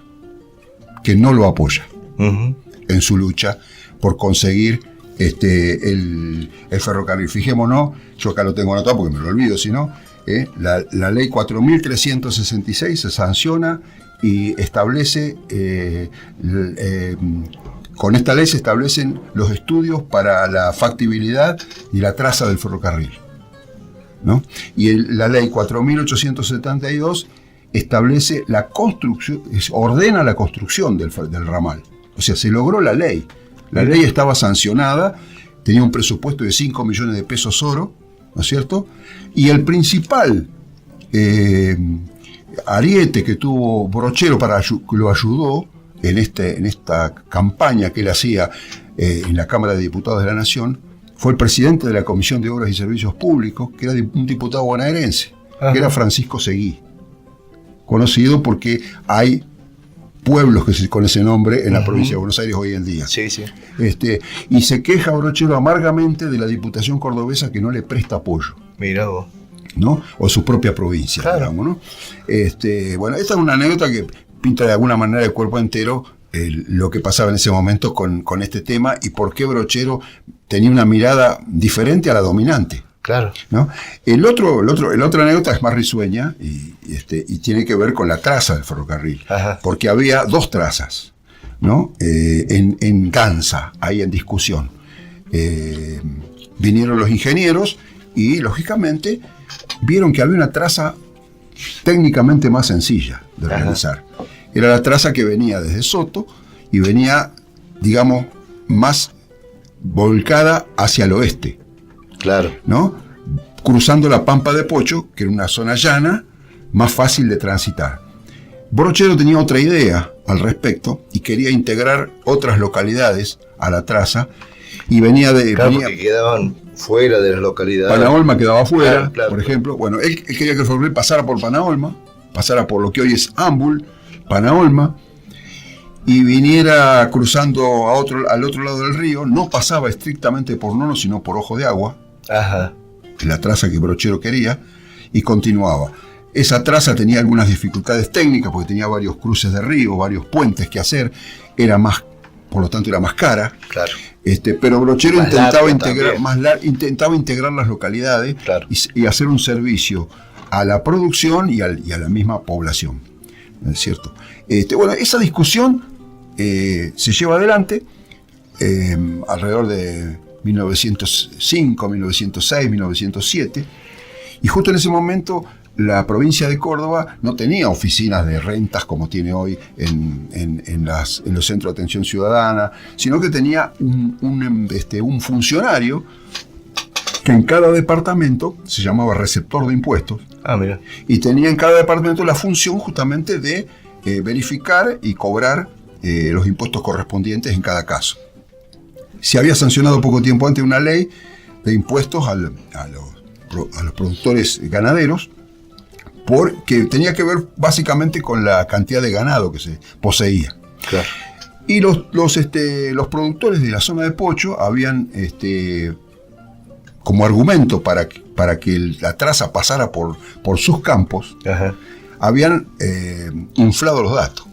que no lo apoya en su lucha por conseguir el ferrocarril. Fijémonos, yo acá lo tengo anotado porque me lo olvido, si no, La ley 4.366 se sanciona y establece, con esta ley se establecen los estudios para la factibilidad y la traza del ferrocarril, ¿no? Y la ley 4.872 establece la construcción, ordena la construcción del ramal. O sea, se logró la ley. La ley estaba sancionada, tenía un presupuesto de 5 millones de pesos oro, ¿no es cierto? Y el principal ariete que tuvo Brochero que lo ayudó en esta campaña que él hacía en la Cámara de Diputados de la Nación, fue el presidente de la Comisión de Obras y Servicios Públicos, que era un diputado bonaerense, que era Francisco Seguí, conocido porque hay pueblos con ese nombre en la provincia de Buenos Aires hoy en día. Sí, sí. Y se queja Brochero amargamente de la Diputación Cordobesa que no le presta apoyo. Mira vos. ¿No? O su propia provincia, claro. Digamos, ¿no? Bueno, esta es una anécdota que pinta de alguna manera de cuerpo entero lo que pasaba en ese momento con este tema y por qué Brochero tenía una mirada diferente a la dominante. Claro. ¿No? La otra anécdota es más risueña y tiene que ver con la traza del ferrocarril. Ajá. Porque había 2 trazas, ¿no? En danza, ahí en discusión. Vinieron los ingenieros y, lógicamente, vieron que había una traza técnicamente más sencilla de realizar. Era la traza que venía desde Soto y venía, digamos, más volcada hacia el oeste. Claro. ¿No? Cruzando la Pampa de Pocho, que era una zona llana, más fácil de transitar. Brochero tenía otra idea al respecto y quería integrar otras localidades a la traza y venía porque quedaban fuera de las localidades. Panaolma quedaba fuera, claro. Por ejemplo. Bueno, él quería que el ferrocarril pasara por Panaolma, pasara por lo que hoy es Ambul, Panaolma, y viniera cruzando al otro lado del río, no pasaba estrictamente por Nono, sino por Ojo de Agua, la traza que Brochero quería, y continuaba. Esa traza tenía algunas dificultades técnicas, porque tenía varios cruces de río, varios puentes que hacer, por lo tanto era más cara. Claro. Pero Brochero intentaba integrar las localidades, claro, y hacer un servicio a la producción y a la misma población. ¿No es cierto? Bueno, esa discusión se lleva adelante alrededor de 1905, 1906, 1907, y justo en ese momento la provincia de Córdoba no tenía oficinas de rentas como tiene hoy en los centros de atención ciudadana, sino que tenía un funcionario que en cada departamento se llamaba receptor de impuestos. Mira. Y tenía en cada departamento la función justamente de verificar y cobrar los impuestos correspondientes en cada caso. Se había sancionado poco tiempo antes una ley de impuestos a los productores ganaderos, porque tenía que ver básicamente con la cantidad de ganado que se poseía. Claro. Y los productores de la zona de Pocho habían, como argumento para que la traza pasara por sus campos, habían inflado los datos.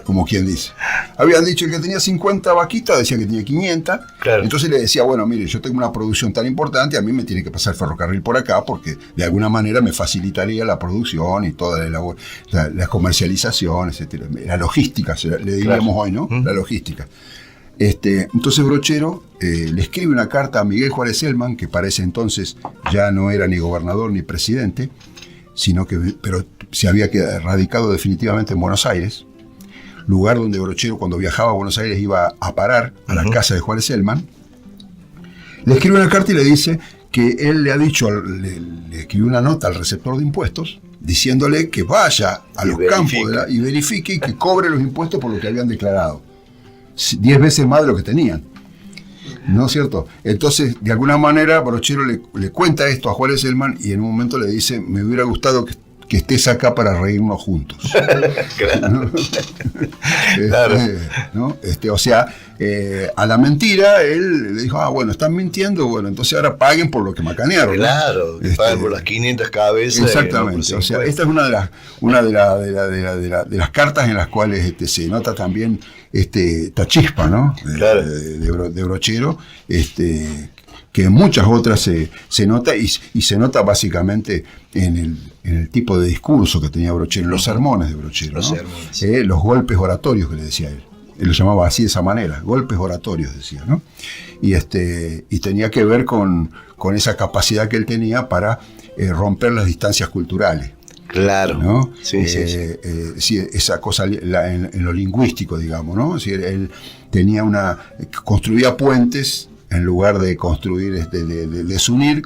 Como quien dice. Habían dicho que tenía 50 vaquitas, decía que tenía 500. Claro. Entonces le decía, bueno, mire, yo tengo una producción tan importante, a mí me tiene que pasar el ferrocarril por acá, porque de alguna manera me facilitaría la producción y toda la comercialización, etcétera. La logística, le diríamos hoy, ¿no? La logística. Entonces Brochero le escribe una carta a Miguel Juárez Celman, que para ese entonces ya no era ni gobernador ni presidente, pero se había radicado definitivamente en Buenos Aires, lugar donde Brochero, cuando viajaba a Buenos Aires, iba a parar a la casa de Juárez Celman. Le escribe una carta y le dice que él le ha dicho, le escribió una nota al receptor de impuestos, diciéndole que vaya a los campos y verifique y que cobre los impuestos por lo que habían declarado. 10 veces más de lo que tenían. ¿No es cierto? Entonces, de alguna manera, Brochero le cuenta esto a Juárez Celman y en un momento le dice, me hubiera gustado que estés acá para reírnos juntos. Claro. Claro. ¿No? O sea, a la mentira, él le dijo, bueno, están mintiendo, bueno, entonces ahora paguen por lo que macanearon. Claro, ¿no? Paguen por las 500 cabezas. Exactamente, o sea, esta es una de las cartas en las cuales se nota también esta chispa, ¿no? Claro. de Brochero, que en muchas otras se nota, y se nota básicamente en el tipo de discurso que tenía Brochero, en los sermones de Brochero, Los ¿no? sermones. Los golpes oratorios que le decía él. Él lo llamaba así, de esa manera, golpes oratorios, decía, ¿no? Y tenía que ver con esa capacidad que él tenía para romper las distancias culturales. Claro. ¿No? Sí. Sí, esa cosa en lo lingüístico, digamos, ¿no? Es decir, él construía puentes en lugar de construir, de desunir.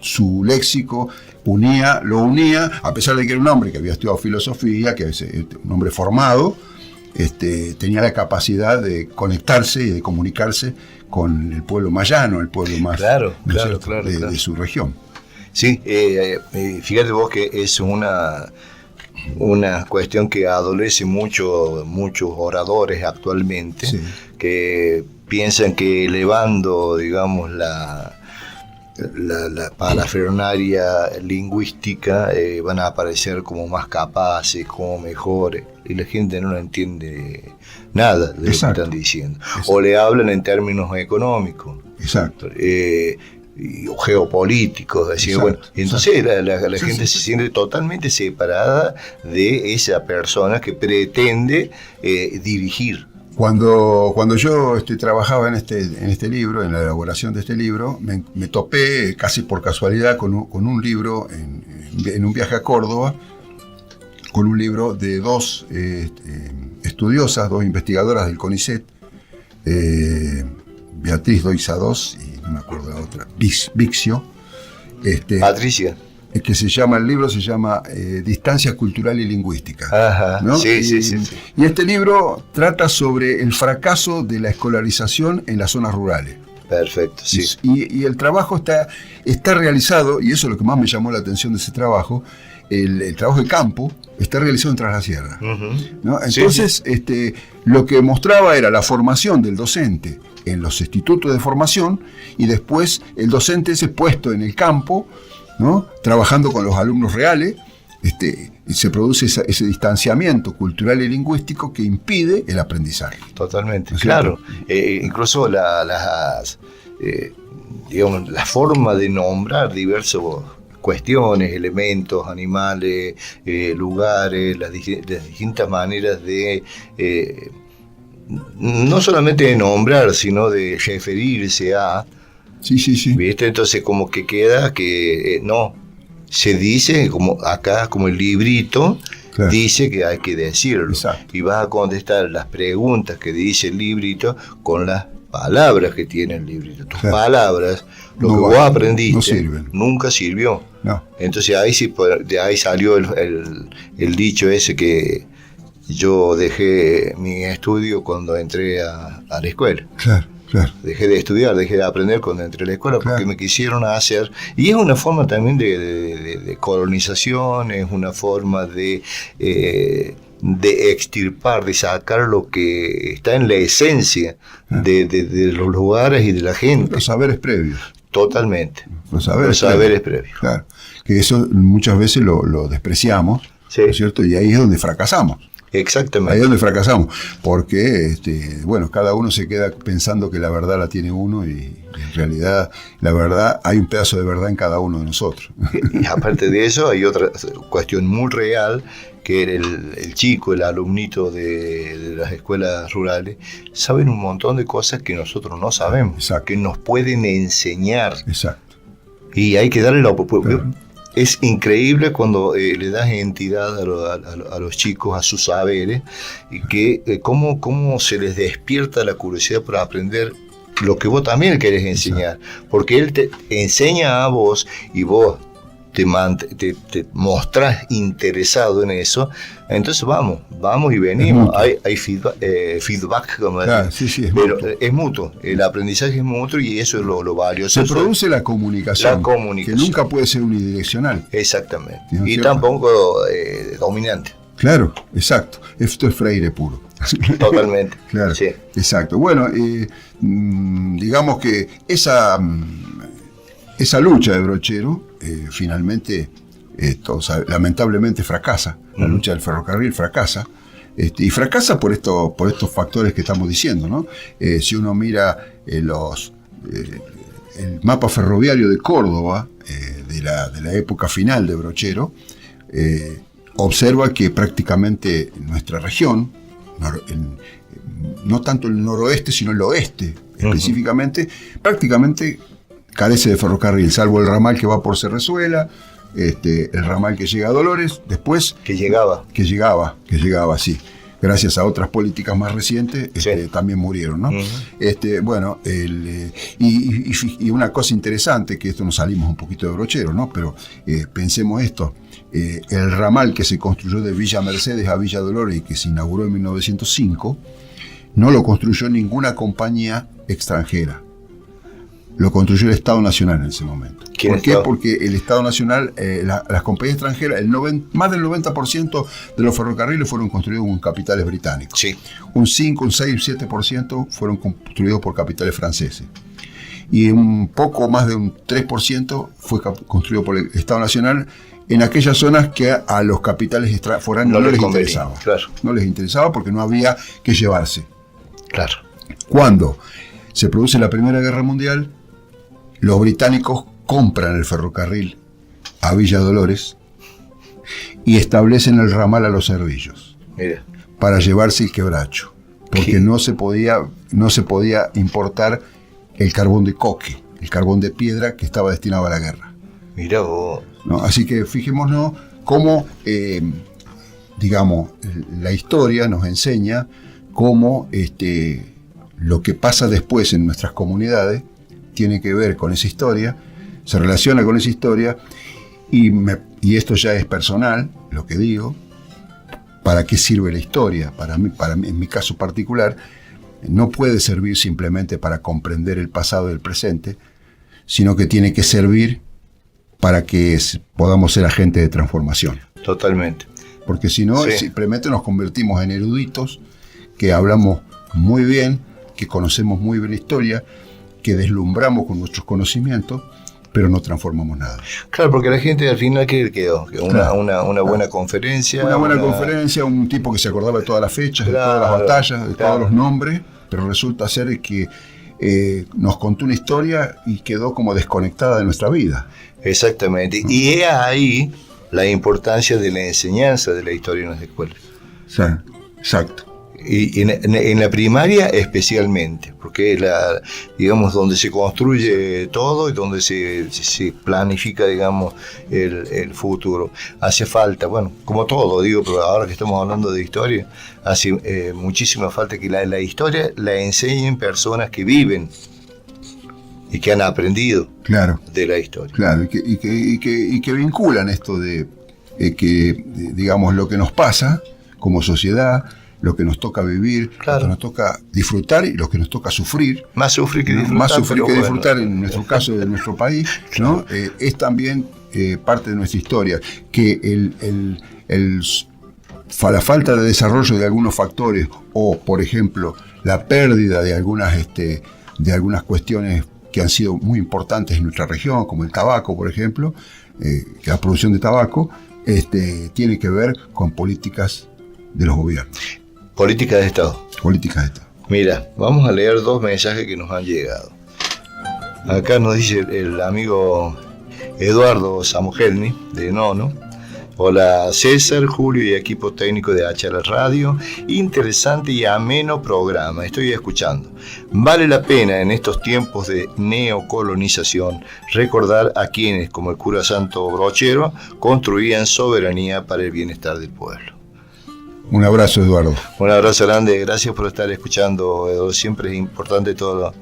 Su léxico lo unía, a pesar de que era un hombre que había estudiado filosofía, que es un hombre formado, tenía la capacidad de conectarse y de comunicarse con el pueblo mayano, el pueblo más Claro. de su región. Sí, fíjate vos que es una cuestión que adolece muchos oradores actualmente, Sí. que piensan que elevando, digamos, la parafernalia lingüística van a aparecer como más capaces, como mejores, y la gente no entiende nada de lo que están diciendo. Exacto. O le hablan en términos económicos. Exacto. O geopolíticos, así, bueno, entonces la gente se siente totalmente separada de esa persona que pretende dirigir. Cuando yo trabajaba en este libro, en la elaboración de este libro, me topé casi por casualidad con un libro en un viaje a Córdoba, con un libro de dos estudiosas, dos investigadoras del CONICET, Beatriz Doizadós y no me acuerdo la otra, Vixio. Patricia. El libro se llama Distancia Cultural y Lingüística. Ajá, ¿no? sí. Y este libro trata sobre el fracaso de la escolarización en las zonas rurales. Perfecto, sí. Y el trabajo está realizado, y eso es lo que más me llamó la atención de ese trabajo, el trabajo de campo está realizado en Tras la Sierra. ¿No? Entonces, Sí. Lo que mostraba era la formación del docente en los institutos de formación, y después el docente ese puesto en el campo, ¿no? Trabajando con los alumnos reales, se produce ese distanciamiento cultural y lingüístico que impide el aprendizaje. Totalmente, ¿No es claro. cierto? Incluso digamos, la forma de nombrar diversos cuestiones, elementos, animales, lugares, las distintas maneras de no solamente de nombrar, sino de referirse a. Sí. ¿Viste? Entonces como que queda que no, se dice como acá, como el librito, Claro. dice que hay que decirlo. Exacto. Y vas a contestar las preguntas que dice el librito con las palabras que tiene el librito. Tus Claro. palabras, lo No que va- vos aprendiste, no sirven. nunca sirvió. No. Entonces de ahí salió el dicho ese que yo dejé mi estudio cuando entré a la escuela. Claro. Dejé de estudiar, dejé de aprender cuando entré a la escuela porque Claro. me quisieron hacer. Y es una forma también de colonización, es una forma de extirpar, de sacar lo que está en la esencia de los lugares y de la gente. Los saberes previos. Totalmente. Los saberes previos. Claro. Que eso muchas veces lo despreciamos, Sí. ¿no es cierto? Y ahí es donde fracasamos. Exactamente. Ahí es donde fracasamos, porque cada uno se queda pensando que la verdad la tiene uno, y en realidad la verdad, hay un pedazo de verdad en cada uno de nosotros. Y aparte de eso hay otra cuestión muy real, que el chico, el alumnito de las escuelas rurales, saben un montón de cosas que nosotros no sabemos, Exacto. que nos pueden enseñar. Exacto. Y hay que darle la oportunidad. Claro. Es increíble cuando le das entidad a los chicos, a sus saberes, y que cómo se les despierta la curiosidad por aprender lo que vos también querés enseñar. Porque él te enseña a vos y vos te mostrás interesado en eso. Entonces vamos y venimos. Hay feedback, como Claro, decir. sí, es Pero mutuo. es mutuo. El aprendizaje es mutuo y eso es lo valioso. Se produce la comunicación, que nunca puede ser unidireccional. Exactamente. ¿No es Y cierto? tampoco dominante. Claro, exacto. Esto es Freire puro. Totalmente. Claro, Sí. exacto. Bueno, digamos que esa lucha de Brochero finalmente lamentablemente fracasa. La lucha del ferrocarril fracasa. Y fracasa por estos factores que estamos diciendo, ¿no? Si uno mira el mapa ferroviario de Córdoba, de la época final de Brochero, observa que prácticamente nuestra región, no tanto el noroeste, sino el oeste específicamente, prácticamente carece de ferrocarril, salvo el ramal que va por Cerrezuela, el ramal que llega a Dolores, después... Que llegaba, sí. Gracias a otras políticas más recientes, Sí. También murieron, ¿no? Uh-huh. Bueno, y una cosa interesante, que esto nos salimos un poquito de Brochero, ¿no? Pero pensemos esto, el ramal que se construyó de Villa Mercedes a Villa Dolores y que se inauguró en 1905, no lo construyó ninguna compañía extranjera. Lo construyó el Estado Nacional en ese momento. ¿Por qué? Porque el Estado Nacional, las compañías extranjeras, más del 90% de los ferrocarriles fueron construidos con capitales británicos. Sí. Un 5, un 6, un 7% fueron construidos por capitales franceses. Y un poco más de un 3% fue construido por el Estado Nacional en aquellas zonas que a los capitales foráneos no les interesaba. Claro. No les interesaba porque no había que llevarse. Claro. Cuando se produce la Primera Guerra Mundial, los británicos compran el ferrocarril a Villa Dolores y establecen el ramal a Los Cerrillos. Mira. Para llevarse el quebracho, porque ¿Qué? no se podía importar el carbón de coque, el carbón de piedra que estaba destinado a la guerra. Mira vos. ¿No? Así que fijémonos cómo, digamos, la historia nos enseña cómo lo que pasa después en nuestras comunidades tiene que ver con esa historia, se relaciona con esa historia, y esto ya es personal, lo que digo. ¿Para qué sirve la historia? Para mí, en mi caso particular, no puede servir simplemente para comprender el pasado y el presente, sino que tiene que servir para que podamos ser agentes de transformación. Totalmente. Porque si no, Sí. simplemente nos convertimos en eruditos que hablamos muy bien, que conocemos muy bien la historia, que deslumbramos con nuestros conocimientos, pero no transformamos nada. Claro, porque la gente al final, ¿qué quedó? Que una buena conferencia. Una buena conferencia, un tipo que se acordaba de todas las fechas, de Claro, todas las batallas, de claro. todos los nombres, pero resulta ser que nos contó una historia y quedó como desconectada de nuestra vida. Exactamente. Y es ahí la importancia de la enseñanza de la historia en las escuelas. O sea, exacto. Y en la primaria especialmente, porque es digamos, donde se construye todo y donde se planifica, digamos, el futuro. Hace falta, bueno, como todo, digo, pero ahora que estamos hablando de historia, hace muchísima falta que la historia la enseñen personas que viven y que han aprendido Claro. de la historia. Claro, y que vinculan esto de digamos, lo que nos pasa como sociedad, lo que nos toca vivir, Claro. lo que nos toca disfrutar y lo que nos toca sufrir. Más sufrir que disfrutar. Más sufrir pero que bueno. disfrutar en nuestro caso de nuestro país, ¿no? Es también parte de nuestra historia, que la falta de desarrollo de algunos factores, o por ejemplo la pérdida de algunas cuestiones que han sido muy importantes en nuestra región, como el tabaco, por ejemplo, que la producción de tabaco, tiene que ver con políticas de los gobiernos. Política de Estado. Políticas de Estado. Mira, vamos a leer 2 mensajes que nos han llegado. Acá nos dice el amigo Eduardo Samugelni, de Nono. Hola César, Julio y equipo técnico de HL Radio. Interesante y ameno programa, estoy escuchando. Vale la pena en estos tiempos de neocolonización recordar a quienes, como el cura Santo Brochero, construían soberanía para el bienestar del pueblo. Un abrazo, Eduardo. Un abrazo grande, gracias por estar escuchando, Eduardo. Siempre es importante todo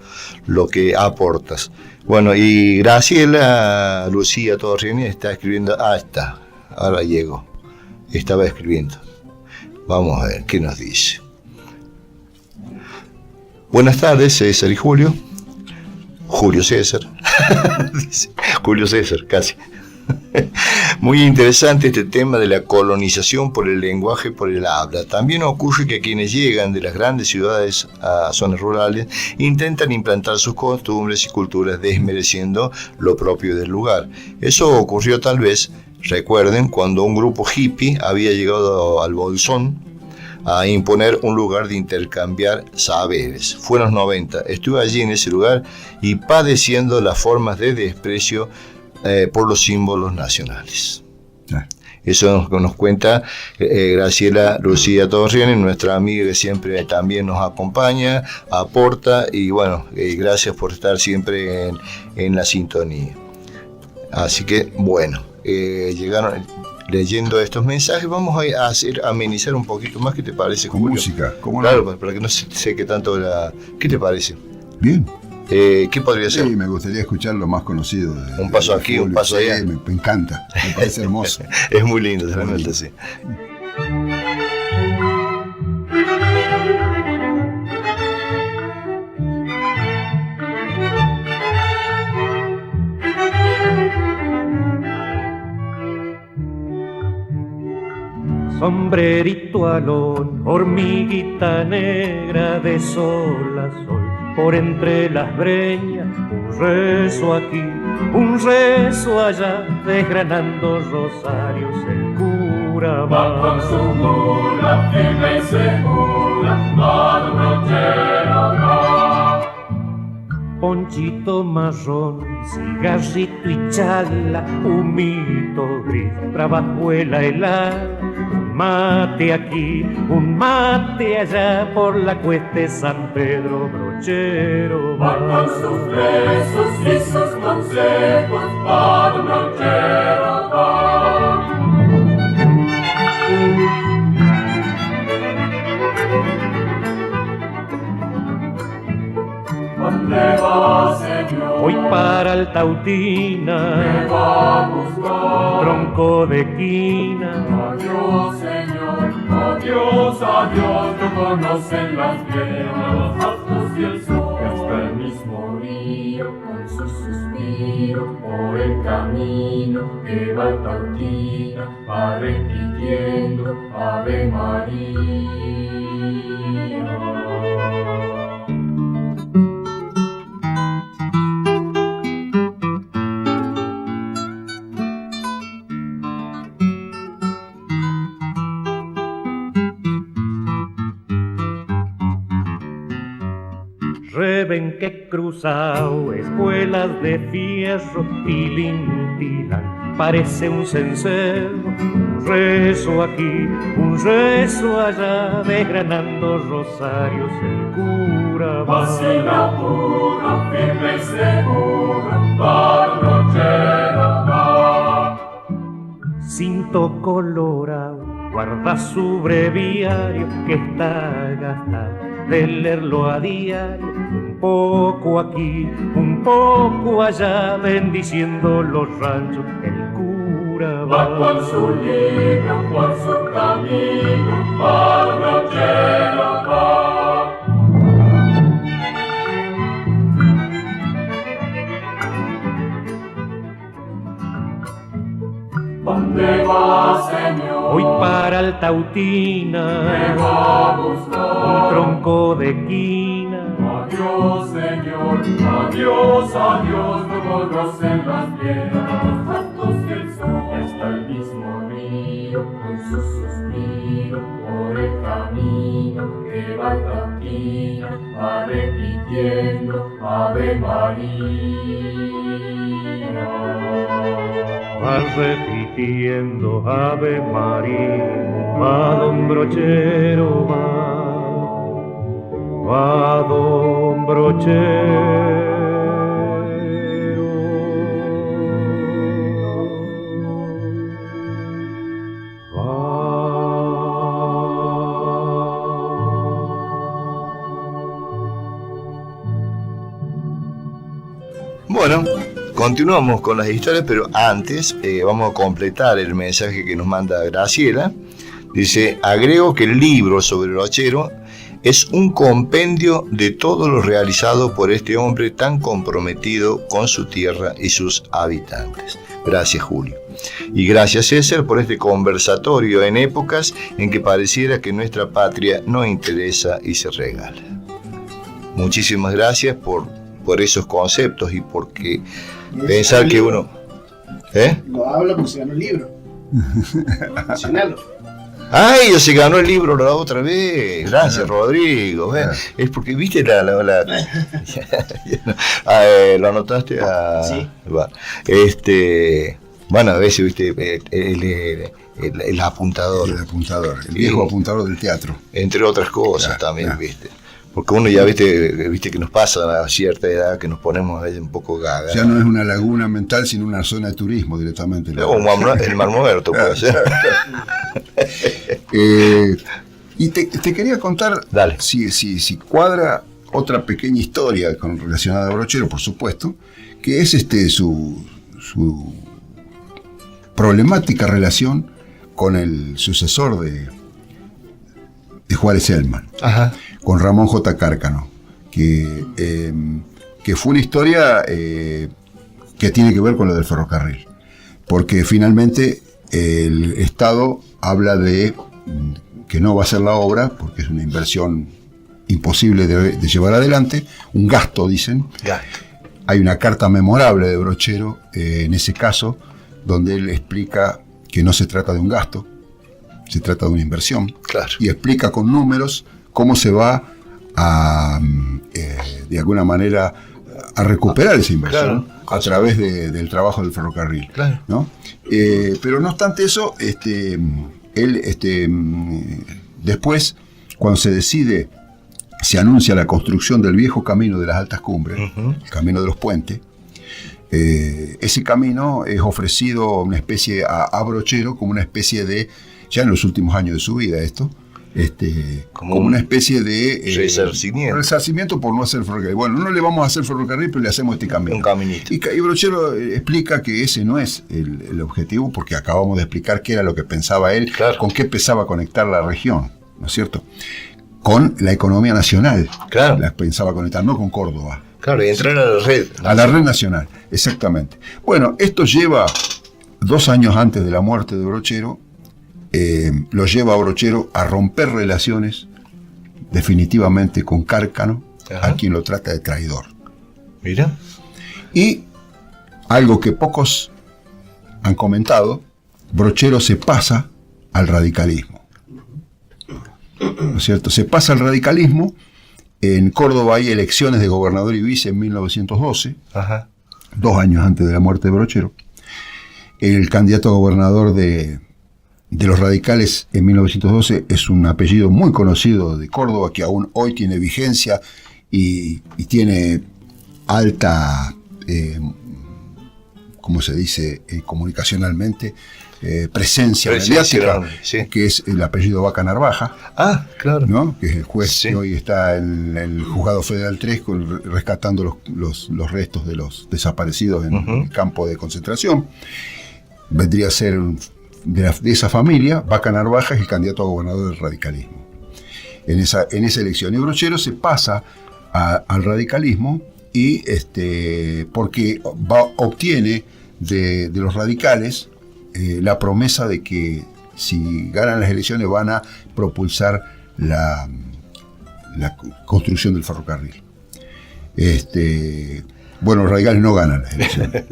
lo que aportas. Bueno, y Graciela Lucía Torrini está escribiendo. Está, ahora llego. Estaba escribiendo. Vamos a ver qué nos dice. Buenas tardes, César y Julio. Julio César. Dice, Julio César, casi. Muy interesante este tema de la colonización por el lenguaje, por el habla. También ocurre que quienes llegan de las grandes ciudades a zonas rurales intentan implantar sus costumbres y culturas desmereciendo lo propio del lugar. Eso ocurrió tal vez, recuerden, cuando un grupo hippie había llegado al Bolsón a imponer un lugar de intercambiar saberes. Fue en los 90, estuve allí en ese lugar y padeciendo las formas de desprecio por los símbolos nacionales. Eso nos cuenta Graciela Lucía Torriani, nuestra amiga que siempre también nos acompaña, aporta y bueno, gracias por estar siempre en la sintonía. Así que bueno, llegaron leyendo estos mensajes, vamos a amenizar un poquito más. ¿Qué te parece, con Julio? Música, ¿cómo claro, no? para que no se seque tanto ¿Qué te parece? Bien. ¿Qué podría ser? Sí, me gustaría escuchar lo más conocido. Un paso aquí, Julio. un paso allá. Sí, me encanta, me parece hermoso. Es muy lindo, realmente, sí. Sombrerito alón, hormiguita negra de sol a sol, por entre las breñas, un rezo aquí, un rezo allá, desgranando rosarios el cura Va con su mula firme y segura, va un brochero va. Ponchito marrón, cigarrito y chala, humito gris, trabajuela helada, un mate aquí, un mate allá, por la cuesta San Pedro brochero Va con sus besos y sus consejos, va un brochero va. ¿Dónde va, señor? Voy para Altautina, Me va a buscar. tronco de quina. Adiós, señor, adiós, adiós, no conocen las piedras, los pastos y el sol. Hasta el mismo río, con sus suspiros, por el camino que va a Tautina, va repitiendo Ave María. Rebenque cruzao, espuelas de fierro, tilintilan, parece un cencerro, un rezo aquí, un rezo allá, desgranando rosarios el cura va. Vacila puro, firme y seguro, va un brochero va. Cinto colorado, guarda su breviario que está gastado de leerlo a diario, un poco aquí, un poco allá, bendiciendo los ranchos, el cura Va con su libro, por su camino, va un brochero va. ¿Dónde va, señor? Voy para Altautina, Me va a buscar. un tronco de quina. Adiós, señor, adiós, adiós, no conocen las piedras, los pastos y el sol. Está el mismo río, con sus suspiros, por el camino que va a Tautina, va repitiendo Ave María. Va repitiendo Ave María, va don brochero va don brochero. Bueno, continuamos con las historias, pero antes vamos a completar el mensaje que nos manda Graciela. Dice, agrego que el libro sobre brochero es un compendio de todo lo realizado por este hombre tan comprometido con su tierra y sus habitantes. Gracias, Julio. Y gracias, César, por este conversatorio en épocas en que pareciera que nuestra patria no interesa y se regala. Muchísimas gracias por esos conceptos y porque pensar que uno... Lo habla porque se llama el libro. Mencionalo. Ay, se ganó el libro la otra vez. Gracias, Rodrigo. Es porque, viste, ¿lo anotaste? Sí. Va. Bueno, a veces, viste, el apuntador. El apuntador, el viejo apuntador del teatro. Entre otras cosas también, viste. Porque uno ya viste que nos pasa a cierta edad que nos ponemos a veces un poco gaga. Ya no es una laguna mental, sino una zona de turismo directamente. El Mar Muerto puede ser. Y te quería contar, Dale. si cuadra otra pequeña historia relacionada a Brochero, por supuesto, que es su problemática relación con el sucesor de Juárez Elman, Ajá. con Ramón J. Cárcano, que fue una historia que tiene que ver con lo del ferrocarril, porque finalmente el Estado habla de que no va a hacer la obra porque es una inversión imposible de llevar adelante, un gasto, dicen. Ya. Hay una carta memorable de Brochero en ese caso, donde él explica que no se trata de un gasto, se trata de una inversión. Claro. Y explica con números cómo se va a, de alguna manera, a recuperar esa inversión, claro, a través del trabajo del ferrocarril. Claro. ¿No? Pero no obstante eso, él después, cuando se anuncia la construcción del viejo camino de las altas cumbres, el camino de los puentes. Ese camino es ofrecido una especie a Brochero como una especie de, ya en los últimos años de su vida esto, como una especie de resarcimiento por no hacer ferrocarril. Bueno, no le vamos a hacer ferrocarril, pero le hacemos este camino. Un caminito. Y Brochero explica que ese no es el objetivo, porque acabamos de explicar qué era lo que pensaba él, claro, con qué pensaba conectar la región, ¿no es cierto? Con la economía nacional. Claro. La pensaba conectar, no con Córdoba. Claro, y entrar a la red. A la red nacional, exactamente. Bueno, esto lleva 2 años antes de la muerte de Brochero, lo lleva a Brochero a romper relaciones definitivamente con Cárcano, ajá, a quien lo trata de traidor. Mira. Y algo que pocos han comentado, Brochero se pasa al radicalismo. ¿No es cierto? Se pasa al radicalismo. En Córdoba hay elecciones de gobernador y vice en 1912, ajá, 2 años antes de la muerte de Brochero. El candidato a gobernador de los radicales en 1912 es un apellido muy conocido de Córdoba, que aún hoy tiene vigencia y tiene alta, ¿cómo se dice comunicacionalmente? Presencia mediática, sí, que es el apellido Vaca Narvaja. Ah, claro. ¿No? Que es el juez, sí, que hoy está en el Juzgado Federal 3 rescatando los restos de los desaparecidos en el campo de concentración. Vendría a ser de esa familia. Vaca Narvaja es el candidato a gobernador del radicalismo en esa elección. Y Brochero se pasa al radicalismo y porque obtiene de los radicales la promesa de que si ganan las elecciones van a propulsar la construcción del ferrocarril. Bueno, los radicales no ganan las elecciones.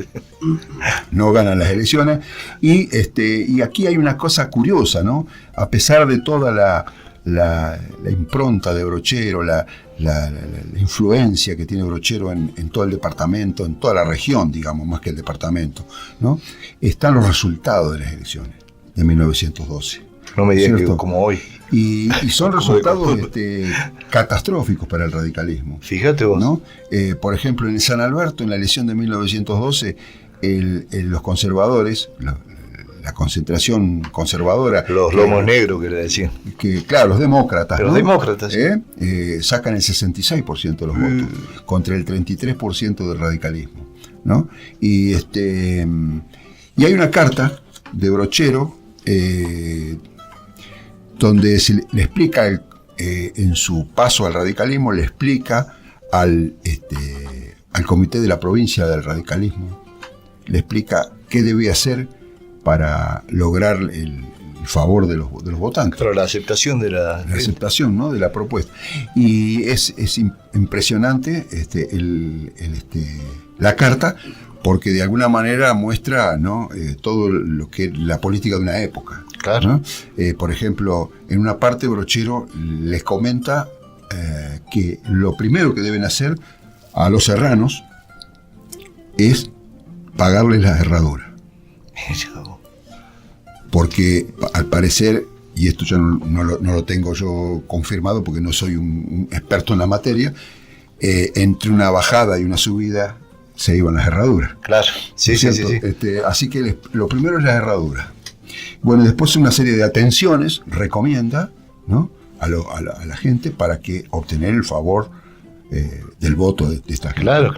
No ganan las elecciones. Y aquí hay una cosa curiosa, ¿no? A pesar de toda la impronta de Brochero, la influencia que tiene Brochero en todo el departamento, en toda la región, digamos, más que el departamento, ¿no? Están los resultados de las elecciones de 1912. No me digas que como hoy. Y son resultados catastróficos para el radicalismo. Fíjate vos. ¿No? Por ejemplo, en San Alberto, en la elección de 1912, los conservadores, la concentración conservadora, los lomos negros que le decían, claro, los demócratas, los demócratas, sacan el 66% de los votos contra el 33% del radicalismo, ¿no? Y hay una carta de Brochero donde le explica en su paso al radicalismo, le explica al comité de la provincia del radicalismo, le explica qué debe hacer para lograr el favor de los votantes. Para la aceptación de la aceptación, ¿no? De la propuesta. Y es impresionante la carta, porque de alguna manera muestra, ¿no? Todo lo que la política de una época. Claro. ¿no? Por ejemplo, en una parte Brochero les comenta que lo primero que deben hacer a los serranos es pagarles las herraduras. Porque al parecer, y esto yo no lo tengo yo confirmado porque no soy un experto en la materia, entre una bajada y una subida se iban las herraduras. Claro, sí. Así que lo primero es la herradura. Bueno, después una serie de atenciones recomienda, ¿no?, a la gente para que obtener el favor del voto de esta gente. Claro.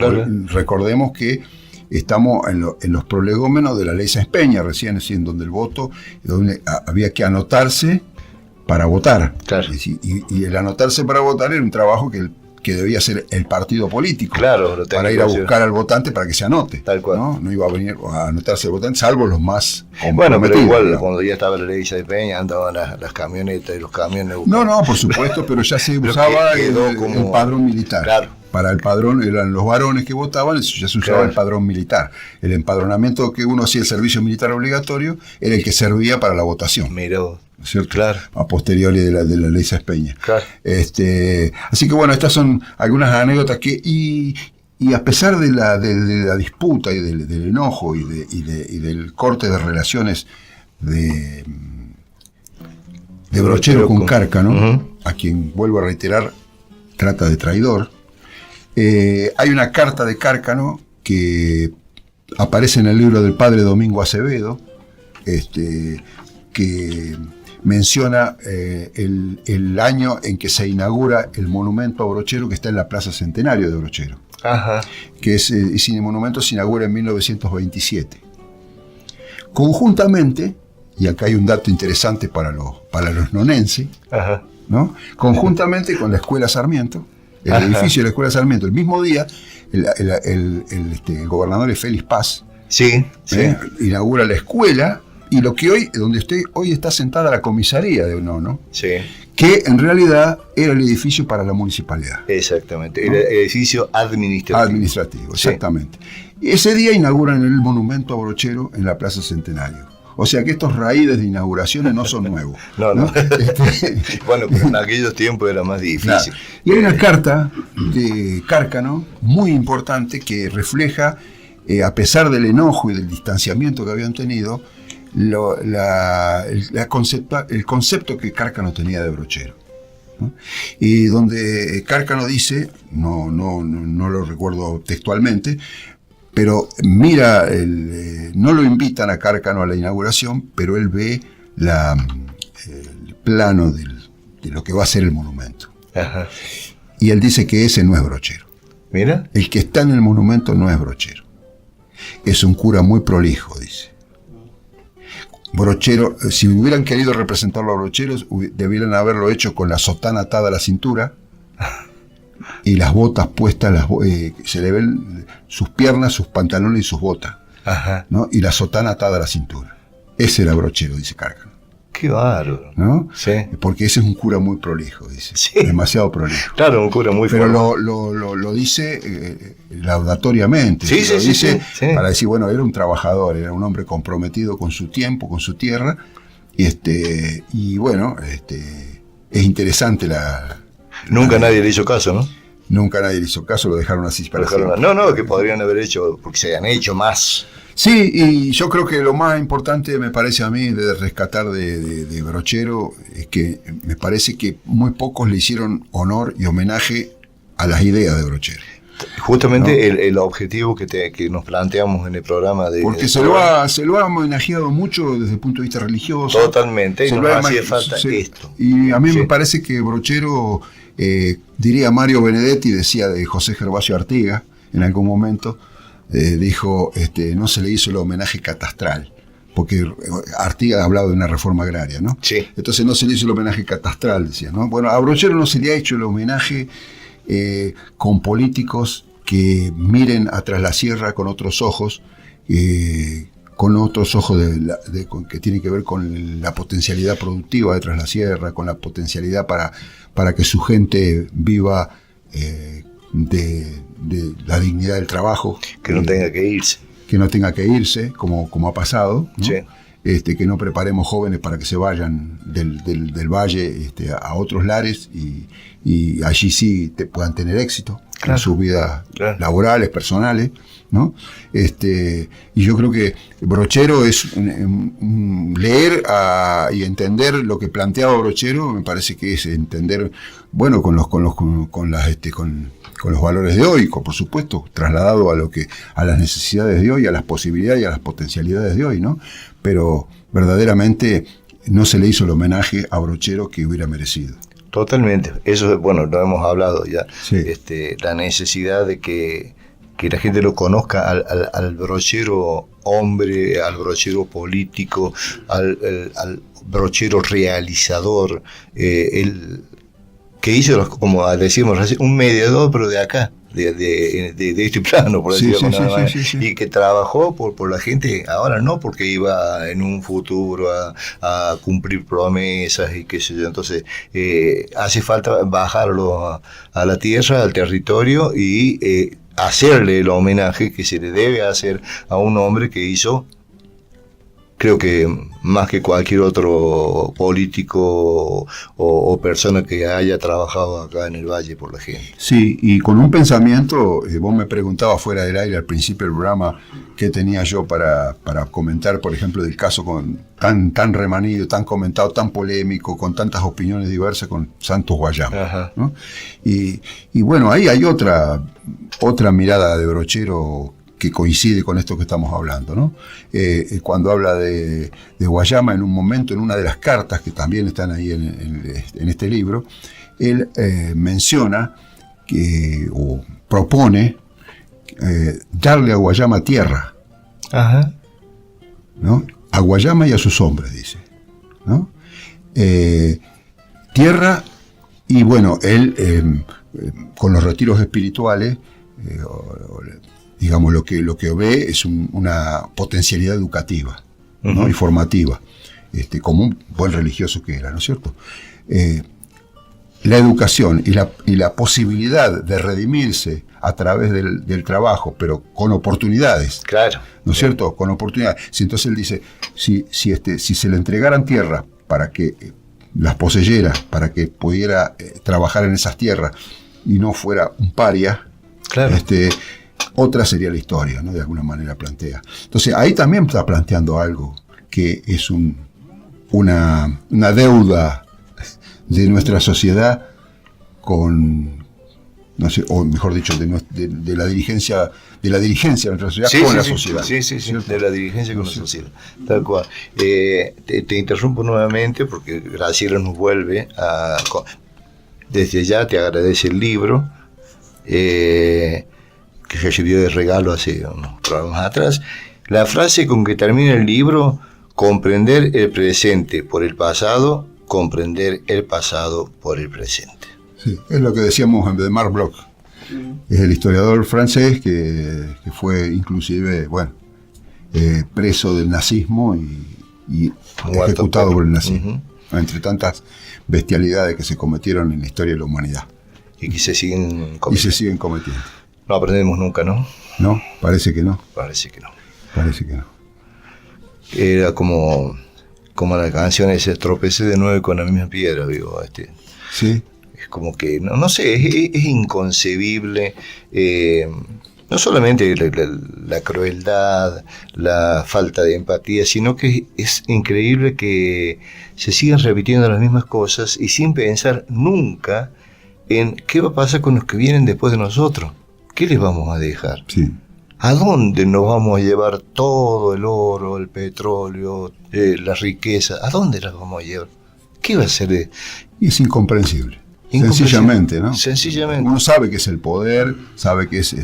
Recordemos que estamos en los prolegómenos de la ley Sáenz Peña, recién en donde el voto, donde había que anotarse para votar. Claro. Y el anotarse para votar era un trabajo que debía hacer el partido político. Claro, para ir a buscar al votante para que se anote. Tal cual. No iba a venir a anotarse el votante, salvo los más comprometidos. Bueno, pero igual, cuando ya estaba la ley de Peña, andaban las camionetas y los camiones. No, por supuesto, pero ya se usaba el padrón militar. Claro. Para el padrón eran los varones que votaban, ya se usaba el padrón militar. El empadronamiento que uno hacía, el servicio militar obligatorio, era el que servía para la votación. Mira vos. ¿Cierto? Claro. A posteriori de la ley Sáenz Peña. Claro. Así que bueno, estas son algunas anécdotas que, y a pesar de la disputa y del enojo y del corte de relaciones de Brochero con Cárcano, a quien, vuelvo a reiterar, trata de traidor, hay una carta de Cárcano que aparece en el libro del padre Domingo Acevedo, que menciona el año en que se inaugura el monumento a Brochero, que está en la Plaza Centenario de Brochero. Ajá. Que el monumento se inaugura en 1927. Conjuntamente, y acá hay un dato interesante para los nonenses, Ajá. ¿no?, conjuntamente con la Escuela Sarmiento, el edificio de la Escuela Sarmiento, el mismo día, el gobernador Félix Paz inaugura la escuela, y donde hoy está sentada la comisaría de Nono, que en realidad era el edificio para la municipalidad. Exactamente, era el edificio administrativo. Exactamente. Y ese día inauguran el monumento a Brochero en la Plaza Centenario. O sea que estos raíces de inauguraciones no son nuevos. No. Bueno, pero en aquellos tiempos era más difícil. Claro. Y hay una carta de Cárcano muy importante que refleja, a pesar del enojo y del distanciamiento que habían tenido, el concepto que Cárcano tenía de Brochero, ¿no? Y donde Cárcano dice, no lo recuerdo textualmente, pero mira, no lo invitan a Cárcano a la inauguración, pero él ve el plano de lo que va a ser el monumento. Ajá. Y él dice que ese no es Brochero. Mira. El que está en el monumento no es Brochero. Es un cura muy prolijo, dice. Brochero, si hubieran querido representarlo a Brochero, debieran haberlo hecho con la sotana atada a la cintura y las botas puestas, se le ven sus piernas, sus pantalones y sus botas. Ajá. ¿No? Y la sotana atada a la cintura. Ese era Brochero, dice Cárcano. Qué bárbaro. ¿No? Sí. Porque ese es un cura muy prolijo, dice. Sí. Demasiado prolijo. Claro, un cura muy Pero formal. lo dice laudatoriamente. Sí, lo dice sí. para decir, bueno, era un trabajador, era un hombre comprometido con su tiempo, con su tierra. Y bueno, es interesante Nunca nadie le hizo caso, ¿no? Nunca nadie le hizo caso, lo dejaron así para siempre. No, que podrían haber hecho, porque se han hecho más. Sí, y yo creo que lo más importante, me parece a mí, de rescatar de Brochero, es que me parece que muy pocos le hicieron honor y homenaje a las ideas de Brochero. Justamente, ¿no? el objetivo que nos planteamos en el programa porque se lo ha homenajeado mucho desde el punto de vista religioso. Totalmente, y nos hacía falta esto. Y a mí me parece que Brochero, diría Mario Benedetti, decía de José Gervasio Artigas en algún momento, dijo, no se le hizo el homenaje catastral, porque Artigas hablaba de una reforma agraria, ¿no? Sí. Entonces no se le hizo el homenaje catastral, decía, ¿no? Bueno, a Brochero no se le ha hecho el homenaje con políticos que miren atrás la sierra con otros ojos, que tienen que ver con la potencialidad productiva de Tras la Sierra, con la potencialidad para que su gente viva de la dignidad del trabajo. Que no tenga que irse. Que no tenga que irse, como ha pasado, ¿no? Sí. que no preparemos jóvenes para que se vayan del valle a otros lares y allí sí puedan tener éxito en sus vidas laborales, personales, ¿no? Y yo creo que Brochero es leer y entender lo que planteaba Brochero, me parece que es entender, bueno, con los valores de hoy, por supuesto, trasladado a las necesidades de hoy, a las posibilidades y a las potencialidades de hoy, ¿no? Pero verdaderamente no se le hizo el homenaje a Brochero que hubiera merecido. Totalmente. Eso, bueno, lo hemos hablado ya. Sí. La necesidad de que la gente lo conozca al brochero hombre, al brochero político, al brochero realizador, el que hizo, como decimos recién, un mediador, pero de acá, de este plano, por decirlo de alguna manera, y que trabajó por la gente, ahora no porque iba en un futuro a cumplir promesas y qué sé yo. Entonces hace falta bajarlo a la tierra, al territorio, y hacerle el homenaje que se le debe hacer a un hombre que hizo, creo que más que cualquier otro político o persona que haya trabajado acá en el Valle por la gente. Sí, y con un pensamiento, vos me preguntabas fuera del aire al principio del programa qué tenía yo para comentar, por ejemplo, del caso tan remanido, tan comentado, tan polémico, con tantas opiniones diversas con Santos Guayama, ¿no? Y bueno, ahí hay otra mirada de Brochero que coincide con esto que estamos hablando, ¿no? Cuando habla de Guayama, en un momento, en una de las cartas que también están ahí en este libro, él menciona o propone darle a Guayama tierra, ¿no? A Guayama y a sus hombres, dice, ¿no? Tierra, y bueno, él con los retiros espirituales, digamos, lo que ve es una potencialidad educativa, ¿no? Y formativa, como un buen religioso que era, ¿no es cierto? La educación y la posibilidad de redimirse a través del trabajo, pero con oportunidades. Claro. ¿No es cierto? Con oportunidades. Entonces él dice, si se le entregaran tierras para que las poseyera, para que pudiera trabajar en esas tierras y no fuera un paria, claro, otra sería la historia, ¿no? De alguna manera plantea. Entonces ahí también está planteando algo que es una deuda de nuestra sociedad con, no sé, o mejor dicho, de la dirigencia de nuestra sociedad con la sociedad. Sí, de la dirigencia con la sociedad. Tal cual. Te interrumpo nuevamente porque Graciela nos vuelve a... Desde ya te agradece el libro que recibió de regalo hace unos programas atrás. La frase con que termina el libro: comprender el presente por el pasado, comprender el pasado por el presente. Sí, es lo que decíamos de Marc Bloch. Es el historiador francés que fue inclusive, bueno, preso del nazismo y ejecutado por el nazismo, entre tantas bestialidades que se cometieron en la historia de la humanidad. Y que se siguen cometiendo. No aprendemos nunca, ¿no? No, parece que no. Parece que no. Era como la canción esa, tropecé de nuevo con la misma piedra, digo, Sí. Es como que, no sé, es inconcebible, no solamente la crueldad, la falta de empatía, sino que es increíble que se sigan repitiendo las mismas cosas y sin pensar nunca en qué va a pasar con los que vienen después de nosotros. ¿Qué les vamos a dejar? Sí. ¿A dónde nos vamos a llevar todo el oro, el petróleo, la riqueza? ¿A dónde las vamos a llevar? ¿Qué va a ser? Y es incomprensible. Sencillamente, ¿no? Sencillamente. Uno sabe que es el poder, sabe que es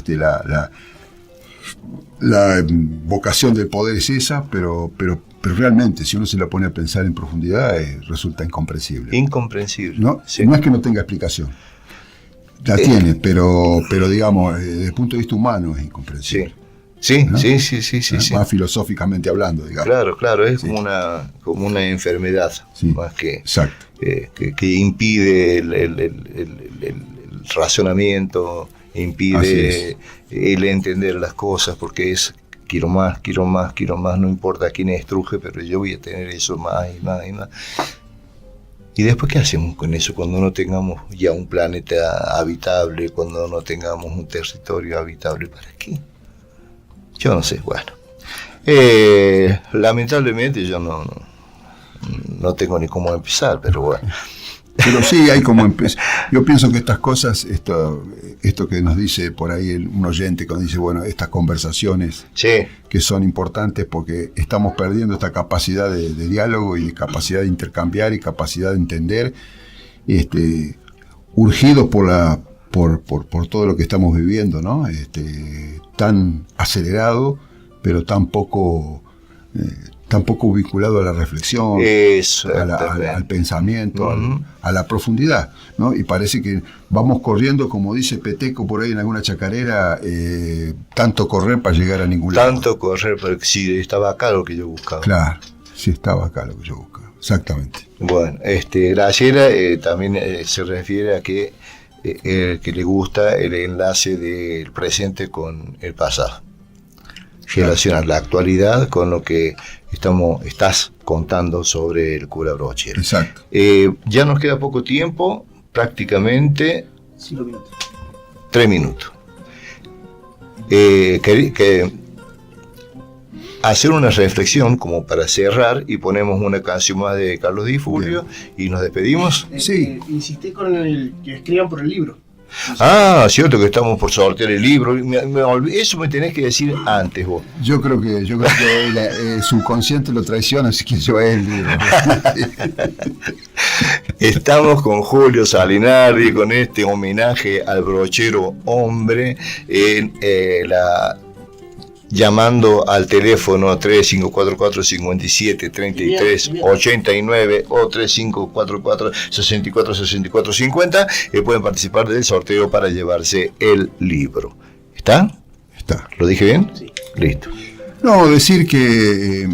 la vocación del poder es esa, pero realmente, si uno se la pone a pensar en profundidad, resulta incomprensible. Incomprensible. ¿No? Sí. No es que no tenga explicación. La tiene, pero digamos, desde el punto de vista humano es incomprensible. Sí, ¿no? sí. Más filosóficamente hablando, digamos. Claro, es sí, como una enfermedad, sí, más que, exacto, que impide el razonamiento, impide el entender las cosas, porque es quiero más, no importa quién estruje, pero yo voy a tener eso más y más y más. ¿Y después qué hacemos con eso cuando no tengamos ya un planeta habitable, cuando no tengamos un territorio habitable? ¿Para qué? Yo no sé, bueno. Lamentablemente yo no tengo ni cómo empezar, pero bueno. Pero sí, hay como yo pienso que estas cosas, esto que nos dice por ahí un oyente, cuando dice, bueno, estas conversaciones Sí. que son importantes porque estamos perdiendo esta capacidad de diálogo y de capacidad de intercambiar y capacidad de entender, urgidos por todo lo que estamos viviendo, ¿no? Tan acelerado, pero tan poco vinculado a la reflexión, al pensamiento, a la profundidad, ¿no? Y parece que vamos corriendo, como dice Peteco por ahí en alguna chacarera, tanto correr para llegar a ningún lado. Tanto correr, porque sí, estaba acá lo que yo buscaba. Claro, sí estaba acá lo que yo buscaba, exactamente. Bueno, Graciela también se refiere a que le gusta el enlace del presente con el pasado. Relacionar la actualidad con lo que estás contando sobre el cura Brochero. Exacto. Ya nos queda poco tiempo, prácticamente 5 minutos. 3 minutos. Hacer una reflexión como para cerrar y ponemos una canción más de Carlos Di Fulvio y nos despedimos. Sí. Insistí con el que escriban por el libro. Ah, cierto que estamos por sortear el libro. Eso me tenés que decir antes vos. Yo creo que el subconsciente lo traiciona, así que yo es el libro. Estamos con Julio Salinardi con este homenaje al brochero hombre llamando al teléfono 3544-5733-89 o 3544-646450 pueden participar del sorteo para llevarse el libro. ¿Está? Está. ¿Lo dije bien? Sí. Listo. No, decir que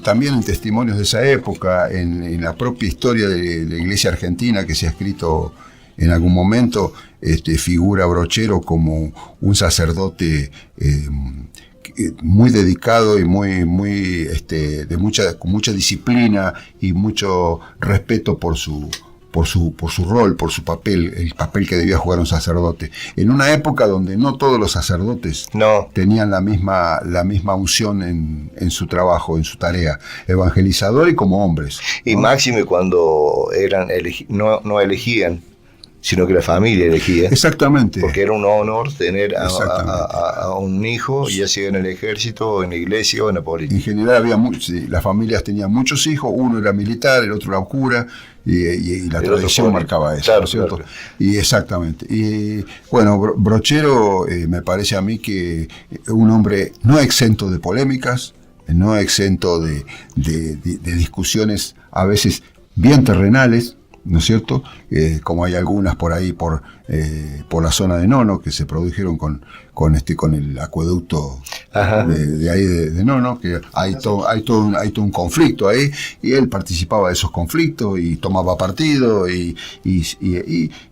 también en testimonios de esa época, en la propia historia de la Iglesia Argentina que se ha escrito en algún momento, figura Brochero como un sacerdote muy dedicado y con mucha disciplina y mucho respeto por su rol, por su papel, el papel que debía jugar un sacerdote. En una época donde no todos los sacerdotes tenían la misma unción en su trabajo, en su tarea, evangelizador y como hombres, ¿no? Y máxime cuando no elegían, sino que la familia elegía. Exactamente. Porque era un honor tener a un hijo, ya sea en el ejército, o en la iglesia, o en la política. En general las familias tenían muchos hijos, uno era militar, el otro era cura, y la tradición marcaba eso, claro, ¿no es cierto? Claro. Y exactamente. Y bueno, Brochero me parece a mí que un hombre no exento de polémicas, no exento de discusiones a veces bien terrenales, ¿no es cierto? Como hay algunas por ahí por la zona de Nono que se produjeron con el acueducto de ahí de Nono, que hay todo un conflicto ahí, y él participaba de esos conflictos y tomaba partido y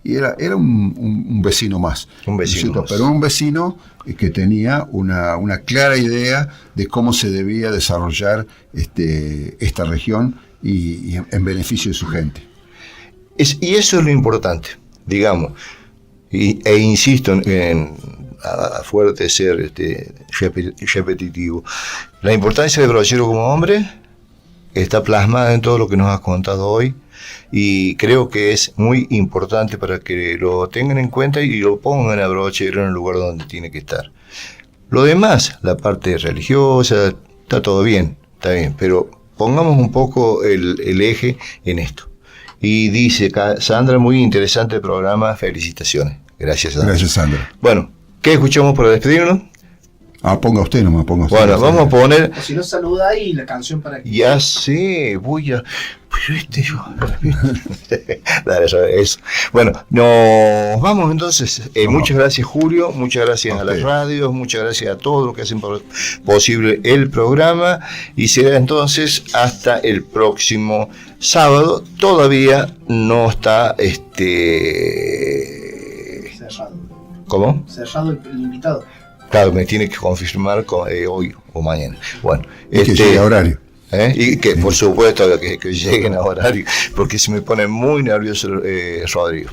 era un vecino más. Un vecino más. Pero un vecino que tenía una clara idea de cómo se debía desarrollar esta región y en beneficio de su gente. Y eso es lo importante, digamos, e insisto a fuerte de ser repetitivo. La importancia de Brochero como hombre está plasmada en todo lo que nos has contado hoy, y creo que es muy importante para que lo tengan en cuenta y lo pongan a Brochero en el lugar donde tiene que estar. Lo demás, la parte religiosa, está todo bien, pero pongamos un poco el eje en esto. Y dice Sandra, muy interesante el programa, felicitaciones. Gracias, Sandra. Gracias, Sandra. Bueno, ¿qué escuchamos para despedirnos? Ponga usted nomás, ponga usted. Bueno, vamos a poner... O si no, saluda y la canción para que... Ya sé, voy a... Dale, eso. Bueno, nos vamos entonces. Muchas gracias, Julio, muchas gracias a las radios, muchas gracias a todos los que hacen posible el programa, y será entonces hasta el próximo sábado. Todavía no está cerrado. ¿Cómo? Cerrado el invitado. Claro, me tiene que confirmar hoy o mañana. Bueno, Y que llegue a horario. Y que por supuesto que lleguen a horario, porque se me pone muy nervioso Rodrigo.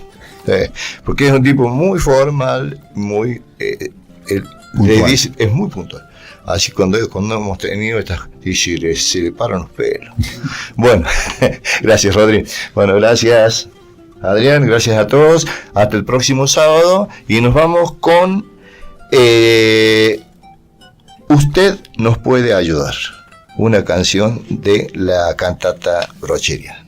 Porque es un tipo muy formal, muy le dice, es muy puntual. Así cuando hemos tenido estas, se le paran los pelos. Bueno, gracias Rodrigo. Bueno, gracias Adrián, gracias a todos. Hasta el próximo sábado y nos vamos con Usted nos puede ayudar, una canción de la cantata brocheriana.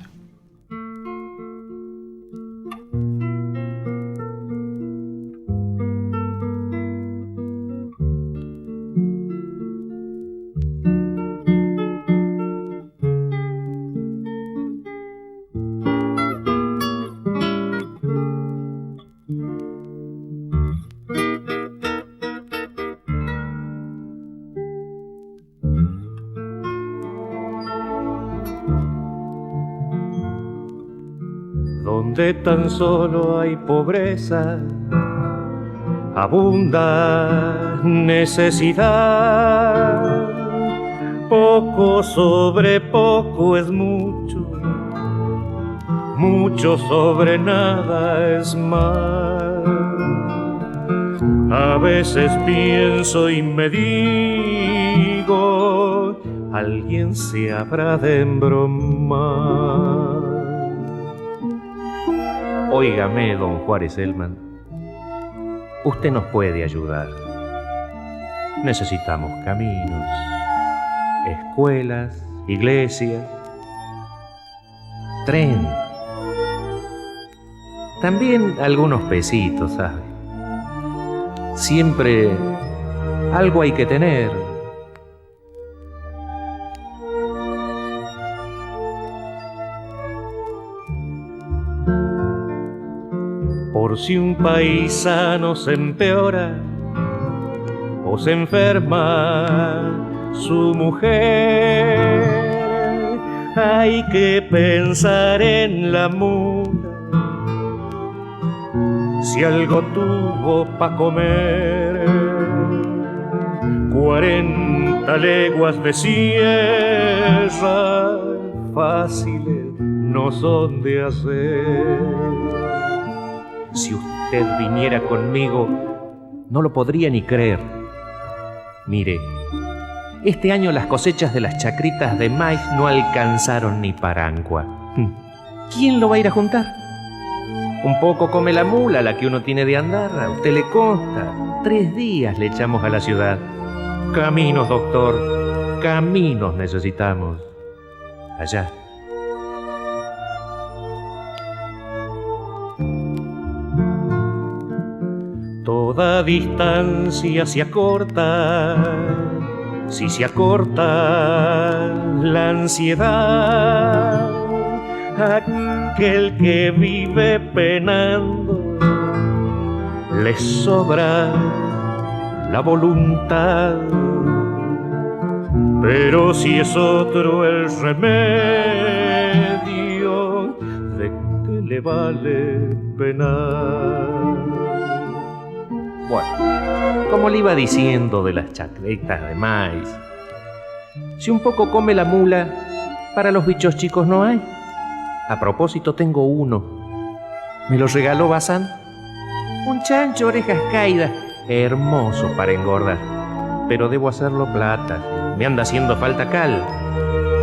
Donde tan solo hay pobreza, abunda necesidad. Poco sobre poco es mucho, mucho sobre nada es más. A veces pienso y me digo, alguien se habrá de embromar. Óigame, don Juárez Elman, usted nos puede ayudar. Necesitamos caminos, escuelas, iglesias, tren. También algunos pesitos, ¿sabe? Siempre algo hay que tener. Por si un paisano se empeora o se enferma su mujer, hay que pensar en la mula, si algo tuvo pa' comer. 40 leguas de sierra fáciles no son de hacer. Si usted viniera conmigo, no lo podría ni creer. Mire, este año las cosechas de las chacritas de maíz no alcanzaron ni para ancua. ¿Quién lo va a ir a juntar? Un poco come la mula, la que uno tiene de andar, a usted le consta. 3 días le echamos a la ciudad. Caminos, doctor, caminos necesitamos. Allá. Toda distancia se acorta, si se acorta la ansiedad. Aquel que vive penando, le sobra la voluntad. Pero si es otro el remedio, ¿de qué le vale penar? Bueno, como le iba diciendo de las chacritas de maíz, si un poco come la mula, para los bichos chicos no hay. A propósito, tengo uno. Me lo regaló Bazán. Un chancho, orejas caídas, hermoso para engordar. Pero debo hacerlo plata. Me anda haciendo falta cal.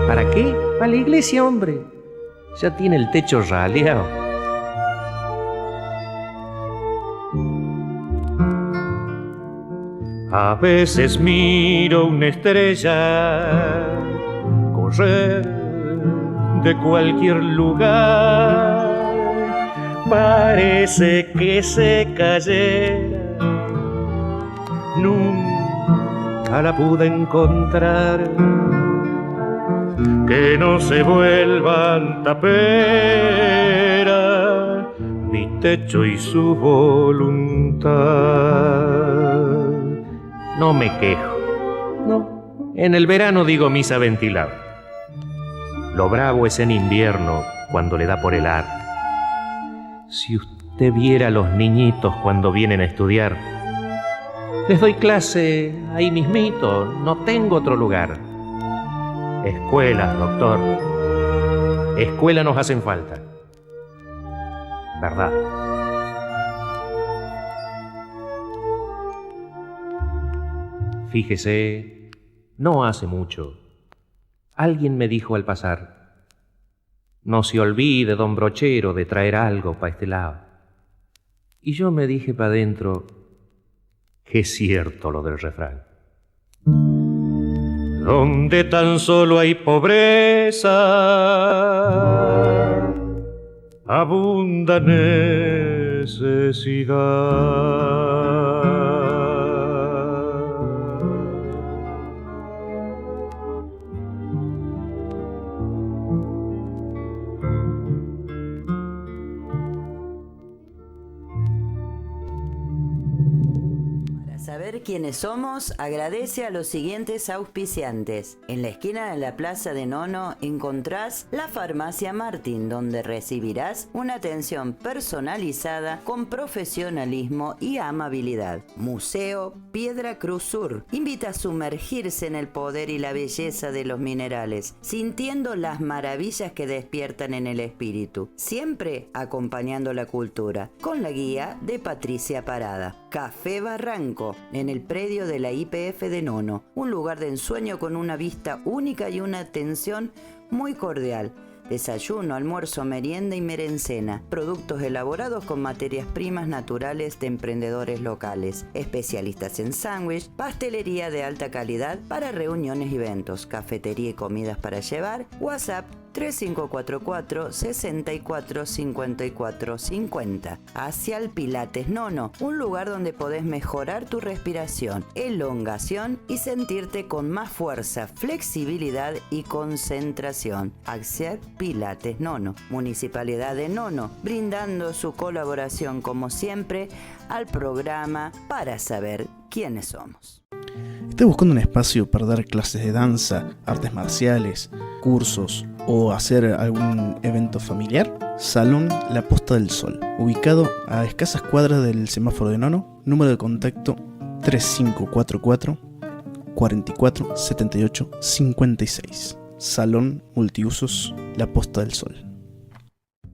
¿Para qué? Para la iglesia, hombre. Ya tiene el techo raleado. A veces miro una estrella correr de cualquier lugar, parece que se cayera, nunca la pude encontrar. Que no se vuelvan tapera mi techo y su voluntad. No me quejo, no, en el verano digo misa ventilada. Lo bravo es en invierno, cuando le da por helar. Si usted viera a los niñitos cuando vienen a estudiar, Les doy clase ahí mismito, no tengo otro lugar. Escuelas, doctor. Escuelas nos hacen falta. ¿Verdad? Fíjese, no hace mucho, alguien me dijo al pasar: no se olvide, don Brochero, de traer algo para este lado. Y yo me dije para adentro: que es cierto lo del refrán. Donde tan solo hay pobreza, abunda necesidad. Saber quiénes somos agradece a los siguientes auspiciantes. En la esquina de la Plaza de Nono encontrás la Farmacia Martín, donde recibirás una atención personalizada con profesionalismo y amabilidad. Museo Piedra Cruz Sur invita a sumergirse en el poder y la belleza de los minerales, sintiendo las maravillas que despiertan en el espíritu, siempre acompañando la cultura, con la guía de Patricia Parada. Café Barranco, en el predio de la YPF de Nono, un lugar de ensueño con una vista única y una atención muy cordial. Desayuno, almuerzo, merienda y merencena. Productos elaborados con materias primas naturales de emprendedores locales. Especialistas en sándwich, pastelería de alta calidad para reuniones y eventos, cafetería y comidas para llevar. WhatsApp 3544 64 54 50. Hacia el Pilates Nono, un lugar donde podés mejorar tu respiración, elongación y sentirte con más fuerza, flexibilidad y concentración. Hacia Pilates Nono, Municipalidad de Nono, brindando su colaboración como siempre al programa Para Saber Quiénes Somos. ¿Estás buscando un espacio para dar clases de danza, artes marciales, cursos o hacer algún evento familiar? Salón La Posta del Sol, ubicado a escasas cuadras del semáforo de Nono, número de contacto 3544 44 78 56. Salón Multiusos La Posta del Sol.